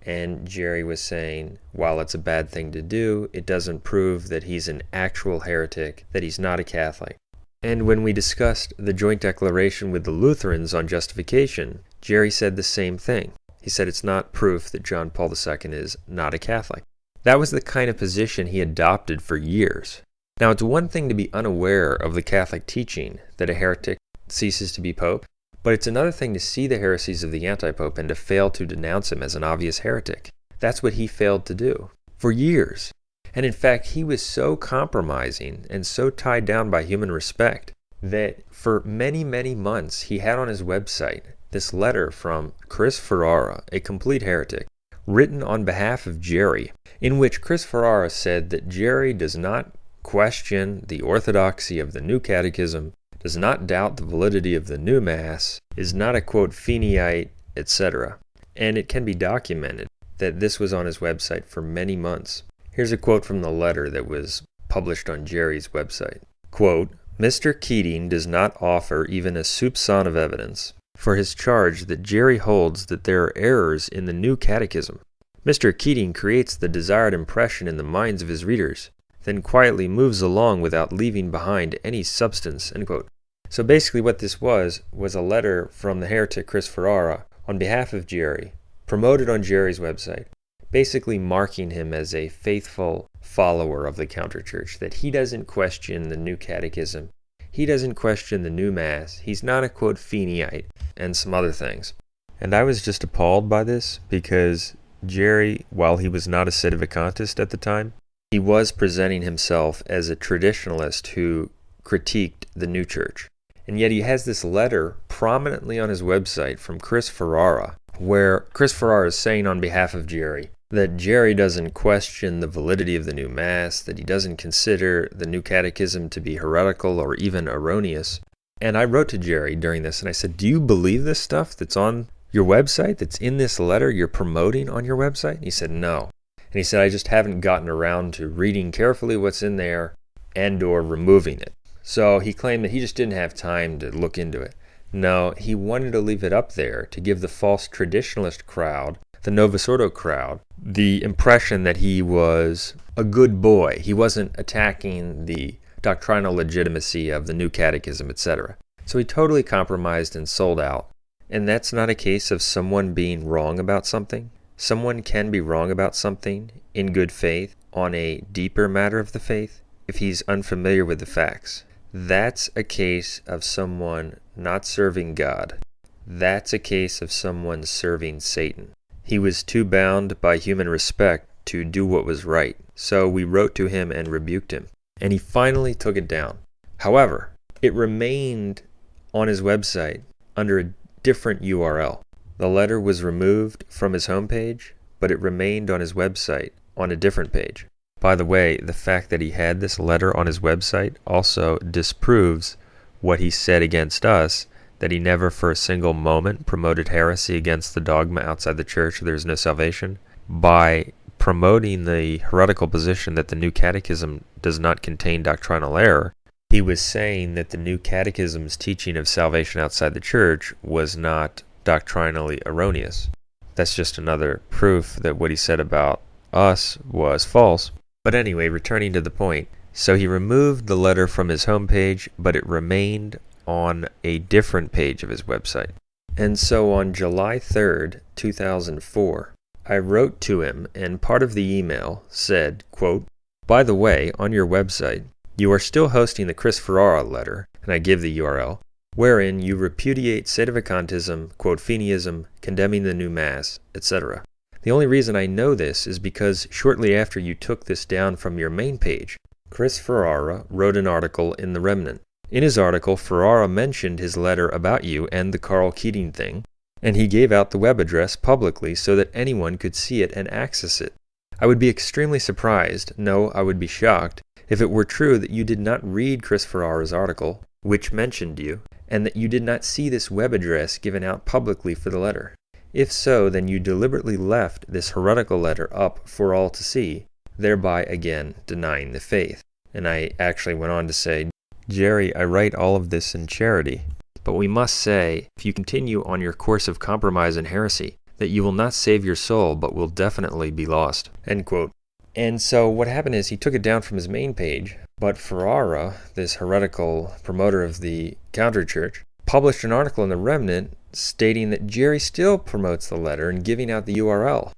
And Gerry was saying, while it's a bad thing to do, it doesn't prove that he's an actual heretic, that he's not a Catholic. And when we discussed the joint declaration with the Lutherans on justification, Gerry said the same thing. He said it's not proof that John Paul II is not a Catholic. That was the kind of position he adopted for years. Now, it's one thing to be unaware of the Catholic teaching that a heretic ceases to be pope, but it's another thing to see the heresies of the anti-pope and to fail to denounce him as an obvious heretic. That's what he failed to do for years. And in fact, he was so compromising and so tied down by human respect that for many, many months he had on his website this letter from Chris Ferrara, a complete heretic, written on behalf of Gerry, in which Chris Ferrara said that Gerry does not question the orthodoxy of the New Catechism, does not doubt the validity of the new Mass, is not a quote Feeneyite, etc. And it can be documented that this was on his website for many months. Here's a quote from the letter that was published on Gerry's website. Quote, Mr. Keating does not offer even a soupçon of evidence for his charge that Gerry holds that there are errors in the new catechism. Mr. Keating creates the desired impression in the minds of his readers, then quietly moves along without leaving behind any substance. End quote. So basically what this was a letter from the heretic Chris Ferrara on behalf of Gerry, promoted on Gerry's website, basically marking him as a faithful follower of the counterchurch, that he doesn't question the new catechism, he doesn't question the new Mass, he's not a quote Feeneyite, and some other things. And I was just appalled by this because Gerry, while he was not a sedevacantist at the time, he was presenting himself as a traditionalist who critiqued the new church. And yet he has this letter prominently on his website from Chris Ferrara, where Chris Ferrara is saying on behalf of Gerry that Gerry doesn't question the validity of the new Mass, that he doesn't consider the new catechism to be heretical or even erroneous. And I wrote to Gerry during this and I said, do you believe this stuff that's on your website, that's in this letter you're promoting on your website? And he said, no. And he said, I just haven't gotten around to reading carefully what's in there and or removing it. So he claimed that he just didn't have time to look into it. No, he wanted to leave it up there to give the false traditionalist crowd, the Novus Ordo crowd, the impression that he was a good boy. He wasn't attacking the doctrinal legitimacy of the new catechism, etc. So he totally compromised and sold out. And that's not a case of someone being wrong about something. Someone can be wrong about something in good faith on a deeper matter of the faith if he's unfamiliar with the facts. That's a case of someone not serving God. That's a case of someone serving Satan. He was too bound by human respect to do what was right, so we wrote to him and rebuked him, and he finally took it down. However, it remained on his website under a different URL. The letter was removed from his homepage, but it remained on his website on a different page. By the way, the fact that he had this letter on his website also disproves what he said against us, that he never for a single moment promoted heresy against the dogma outside the church, there's no salvation, by promoting the heretical position that the new catechism does not contain doctrinal error. He was saying that the new catechism's teaching of salvation outside the church was not doctrinally erroneous. That's just another proof that what he said about us was false. But anyway, returning to the point, so he removed the letter from his homepage, but it remained on a different page of his website. And so on July 3rd, 2004, I wrote to him, and part of the email said, quote, by the way, on your website, you are still hosting the Chris Ferrara letter, and I give the URL, wherein you repudiate sedevacantism, quote, Feeneyism, condemning the new Mass, etc. The only reason I know this is because shortly after you took this down from your main page, Chris Ferrara wrote an article in The Remnant. In his article, Ferrara mentioned his letter about you and the Carl Keating thing, and he gave out the web address publicly so that anyone could see it and access it. I would be extremely surprised, no, I would be shocked, if it were true that you did not read Chris Ferrara's article, which mentioned you, and that you did not see this web address given out publicly for the letter. If so, then you deliberately left this heretical letter up for all to see, thereby again denying the faith. And I actually went on to say, Gerry, I write all of this in charity, but we must say, if you continue on your course of compromise and heresy, that you will not save your soul, but will definitely be lost. End quote. And so what happened is he took it down from his main page, but Ferrara, this heretical promoter of the counter-church, published an article in The Remnant stating that Gerry still promotes the letter and giving out the URL.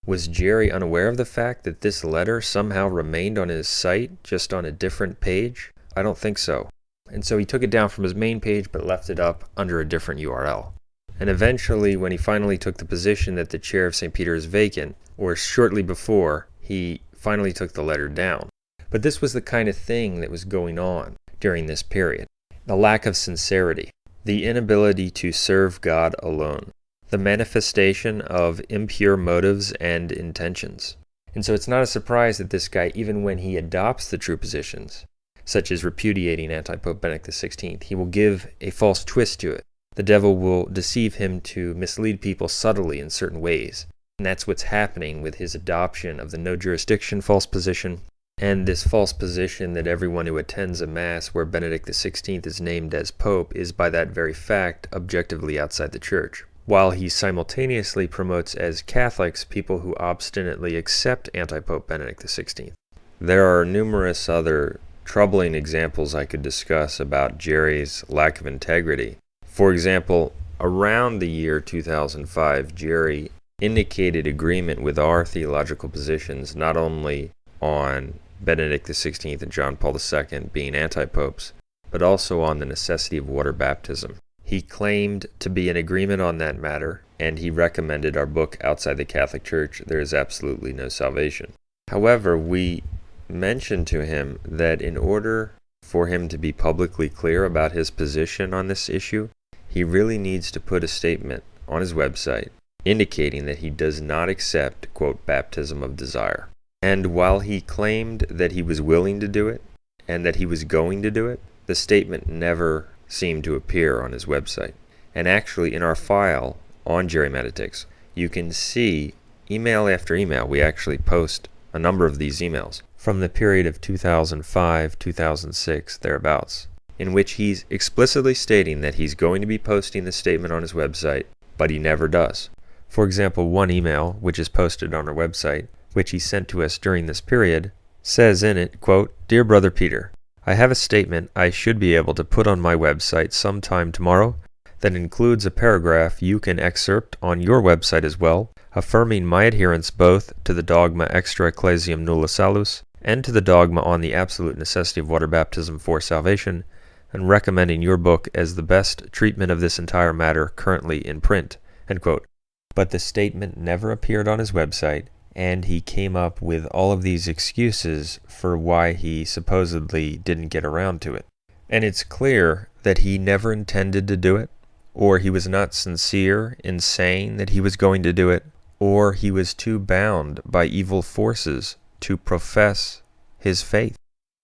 Was Gerry unaware of the fact that this letter somehow remained on his site, just on a different page? I don't think so. And so he took it down from his main page but left it up under a different URL. And eventually, when he finally took the position that the chair of St. Peter is vacant, or shortly before, he finally took the letter down. But this was the kind of thing that was going on during this period. The lack of sincerity, the inability to serve God alone, the manifestation of impure motives and intentions. And so it's not a surprise that this guy, even when he adopts the true positions, such as repudiating anti-Pope Benedict XVI. He will give a false twist to it. The devil will deceive him to mislead people subtly in certain ways. And that's what's happening with his adoption of the no jurisdiction false position, and this false position that everyone who attends a Mass where Benedict XVI is named as Pope is by that very fact objectively outside the Church, while he simultaneously promotes as Catholics people who obstinately accept anti-Pope Benedict XVI. There are numerous other troubling examples I could discuss about Gerry's lack of integrity. For example, around the year 2005, Gerry indicated agreement with our theological positions not only on Benedict XVI and John Paul II being anti-popes, but also on the necessity of water baptism. He claimed to be in agreement on that matter, and he recommended our book Outside the Catholic Church, There is Absolutely No Salvation. However, we mentioned to him that in order for him to be publicly clear about his position on this issue, he really needs to put a statement on his website indicating that he does not accept, quote, baptism of desire. And while he claimed that he was willing to do it and that he was going to do it, the statement never seemed to appear on his website. And actually, in our file on Gerry Matatics, you can see email after email. We actually post a number of these emails from the period of 2005, 2006, thereabouts, in which he's explicitly stating that he's going to be posting the statement on his website, but he never does. For example, one email, which is posted on our website, which he sent to us during this period, says in it, quote, "Dear Brother Peter, I have a statement I should be able to put on my website sometime tomorrow that includes a paragraph you can excerpt on your website as well, affirming my adherence both to the dogma extra ecclesiam nulla salus and to the dogma on the absolute necessity of water baptism for salvation, and recommending your book as the best treatment of this entire matter currently in print." End quote. But the statement never appeared on his website, and he came up with all of these excuses for why he supposedly didn't get around to it. And it's clear that he never intended to do it, or he was not sincere in saying that he was going to do it, or he was too bound by evil forces to profess his faith.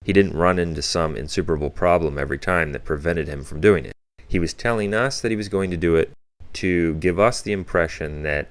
He didn't run into some insuperable problem every time that prevented him from doing it. He was telling us that he was going to do it to give us the impression that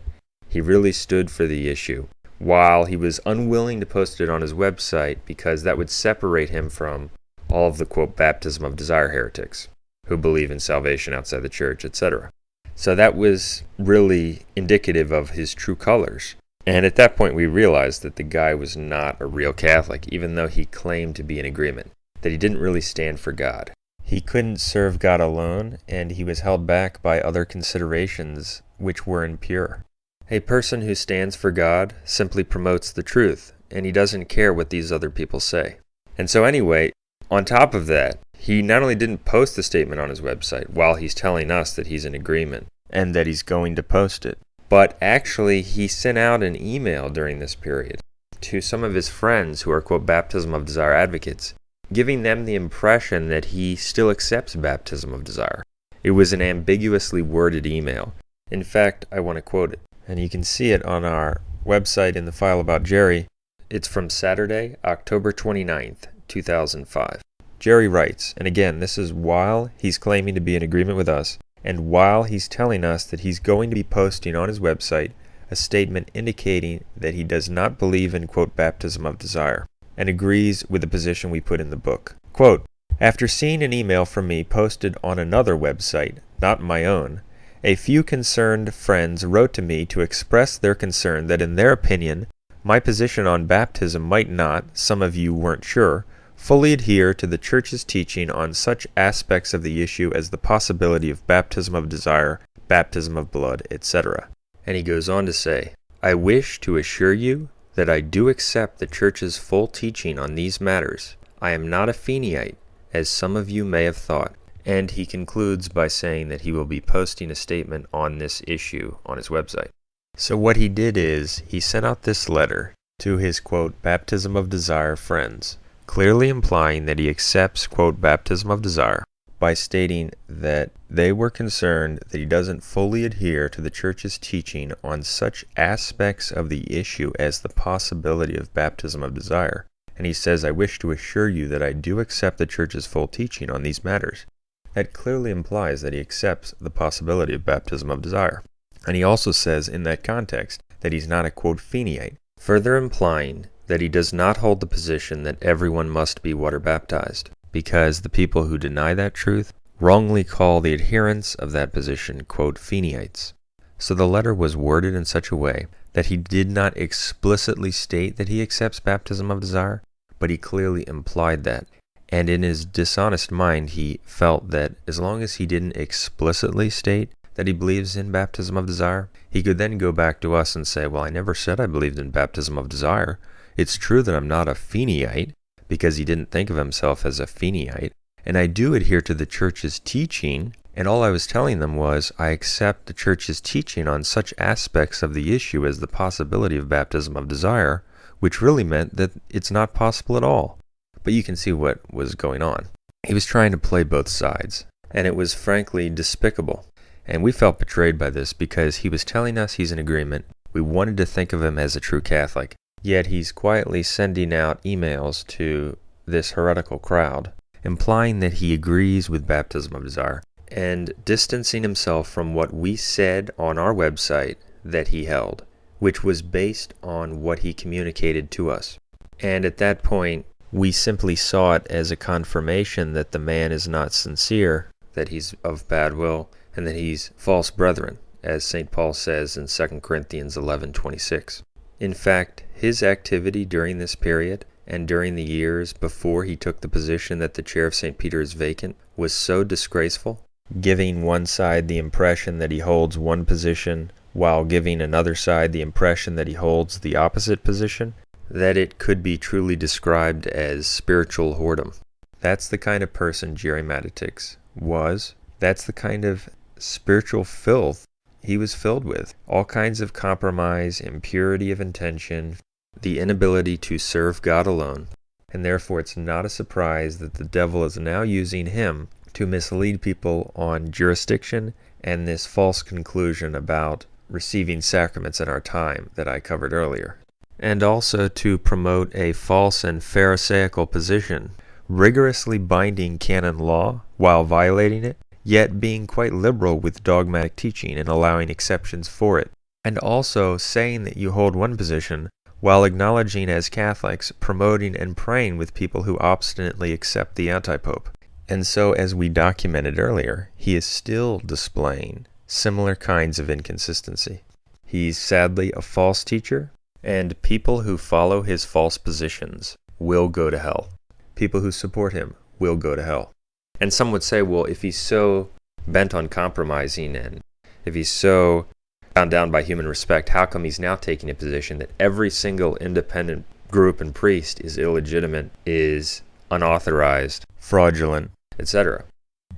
he really stood for the issue, while he was unwilling to post it on his website because that would separate him from all of the, quote, baptism of desire heretics who believe in salvation outside the church, etc. So that was really indicative of his true colors. And at that point we realized that the guy was not a real Catholic, even though he claimed to be in agreement, that he didn't really stand for God. He couldn't serve God alone, and he was held back by other considerations which were impure. A person who stands for God simply promotes the truth, and he doesn't care what these other people say. And so anyway, on top of that, he not only didn't post the statement on his website while he's telling us that he's in agreement and that he's going to post it, but actually he sent out an email during this period to some of his friends who are, quote, baptism of desire advocates, giving them the impression that he still accepts baptism of desire. It was an ambiguously worded email. In fact, I want to quote it, and you can see it on our website in the file about Gerry. It's from Saturday, October 29th, 2005. Gerry writes, and again, this is while he's claiming to be in agreement with us, and while he's telling us that he's going to be posting on his website a statement indicating that he does not believe in, quote, baptism of desire, and agrees with the position we put in the book. Quote, "After seeing an email from me posted on another website, not my own, a few concerned friends wrote to me to express their concern that in their opinion, my position on baptism might not, some of you weren't sure, fully adhere to the Church's teaching on such aspects of the issue as the possibility of baptism of desire, baptism of blood, etc." And he goes on to say, "I wish to assure you that I do accept the Church's full teaching on these matters. I am not a Feeneyite, as some of you may have thought." And he concludes by saying that he will be posting a statement on this issue on his website. So what he did is, he sent out this letter to his, quote, baptism of desire friends, clearly implying that he accepts, quote, baptism of desire, by stating that they were concerned that he doesn't fully adhere to the Church's teaching on such aspects of the issue as the possibility of baptism of desire, and he says, "I wish to assure you that I do accept the Church's full teaching on these matters." That clearly implies that he accepts the possibility of baptism of desire. And he also says in that context that he's not a, quote, Feeneyite, further implying that he does not hold the position that everyone must be water baptized, because the people who deny that truth wrongly call the adherents of that position, quote, Feeneyites. So the letter was worded in such a way that he did not explicitly state that he accepts baptism of desire, but he clearly implied that. And in his dishonest mind, he felt that as long as he didn't explicitly state that he believes in baptism of desire, he could then go back to us and say, well, I never said I believed in baptism of desire. It's true that I'm not a Feeneyite, because he didn't think of himself as a Feeneyite, and I do adhere to the Church's teaching, and all I was telling them was I accept the Church's teaching on such aspects of the issue as the possibility of baptism of desire, which really meant that it's not possible at all. But you can see what was going on. He was trying to play both sides, and it was frankly despicable. And we felt betrayed by this because he was telling us he's in agreement. We wanted to think of him as a true Catholic, yet he's quietly sending out emails to this heretical crowd, implying that he agrees with baptism of desire, and distancing himself from what we said on our website that he held, which was based on what he communicated to us. And at that point, we simply saw it as a confirmation that the man is not sincere, that he's of bad will, and that he's false brethren, as St. Paul says in 2 Corinthians 11:26. In fact, his activity during this period, and during the years before he took the position that the chair of St. Peter is vacant, was so disgraceful, giving one side the impression that he holds one position, while giving another side the impression that he holds the opposite position, that it could be truly described as spiritual whoredom. That's the kind of person Gerry Matatics was. That's the kind of spiritual filth he was filled with. All kinds of compromise, impurity of intention, the inability to serve God alone. And therefore it's not a surprise that the devil is now using him to mislead people on jurisdiction and this false conclusion about receiving sacraments in our time that I covered earlier. And also to promote a false and pharisaical position, rigorously binding canon law while violating it, yet being quite liberal with dogmatic teaching and allowing exceptions for it, and also saying that you hold one position while acknowledging as Catholics, promoting and praying with people who obstinately accept the antipope. And so, as we documented earlier, he is still displaying similar kinds of inconsistency. He's sadly a false teacher, and people who follow his false positions will go to hell. People who support him will go to hell. And some would say, well, if he's so bent on compromising and if he's so bound down by human respect, how come he's now taking a position that every single independent group and priest is illegitimate, is unauthorized, fraudulent, etc.?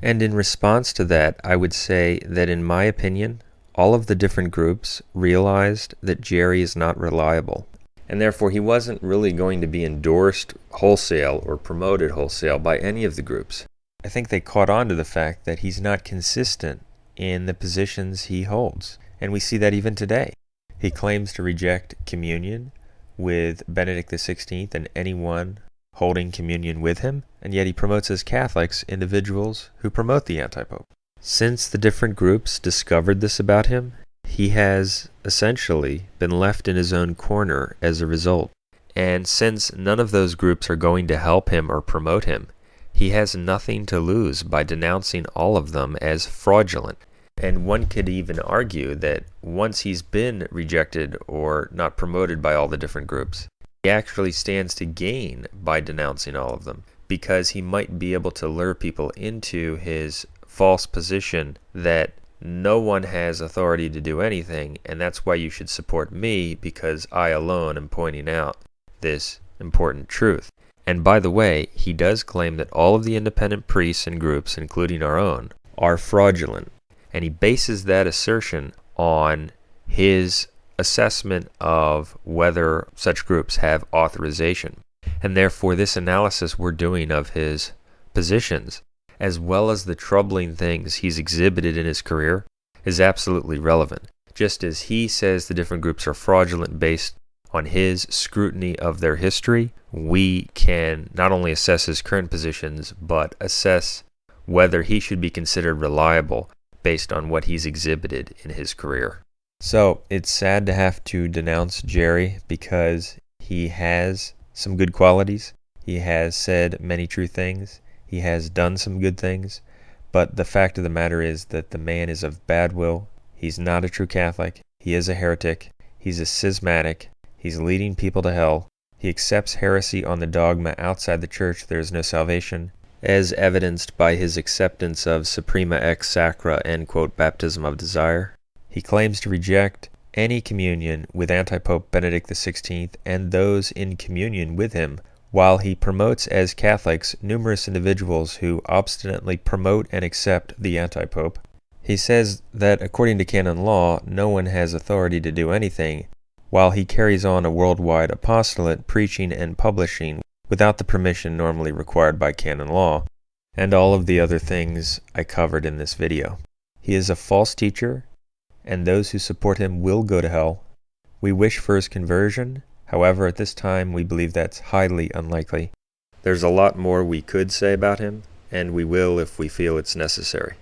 And in response to that, I would say that in my opinion, all of the different groups realized that Gerry is not reliable. And therefore he wasn't really going to be endorsed wholesale or promoted wholesale by any of the groups. I think they caught on to the fact that he's not consistent in the positions he holds. And we see that even today. He claims to reject communion with Benedict XVI and anyone holding communion with him, and yet he promotes as Catholics individuals who promote the antipope. Since the different groups discovered this about him, he has essentially been left in his own corner as a result. And since none of those groups are going to help him or promote him, he has nothing to lose by denouncing all of them as fraudulent. And one could even argue that once he's been rejected or not promoted by all the different groups, he actually stands to gain by denouncing all of them, because he might be able to lure people into his false position that no one has authority to do anything, and that's why you should support me, because I alone am pointing out this important truth. And by the way, he does claim that all of the independent priests and groups, including our own, are fraudulent. And he bases that assertion on his assessment of whether such groups have authorization. And therefore, this analysis we're doing of his positions, as well as the troubling things he's exhibited in his career, is absolutely relevant. Just as he says the different groups are fraudulent based on his scrutiny of their history, we can not only assess his current positions, but assess whether he should be considered reliable based on what he's exhibited in his career. So, it's sad to have to denounce Gerry because he has some good qualities. He has said many true things. He has done some good things. But the fact of the matter is that the man is of bad will. He's not a true Catholic. He is a heretic. He's a schismatic. He's leading people to hell. He accepts heresy on the dogma outside the church there is no salvation, as evidenced by his acceptance of Suprema ex Sacra baptism of desire. He claims to reject any communion with anti-Pope Benedict XVI and those in communion with him, while he promotes as Catholics numerous individuals who obstinately promote and accept the anti-Pope. He says that according to canon law, no one has authority to do anything, while he carries on a worldwide apostolate preaching and publishing without the permission normally required by canon law, and all of the other things I covered in this video. He is a false teacher, and those who support him will go to hell. We wish for his conversion. However, at this time, we believe that's highly unlikely. There's a lot more we could say about him, and we will if we feel it's necessary.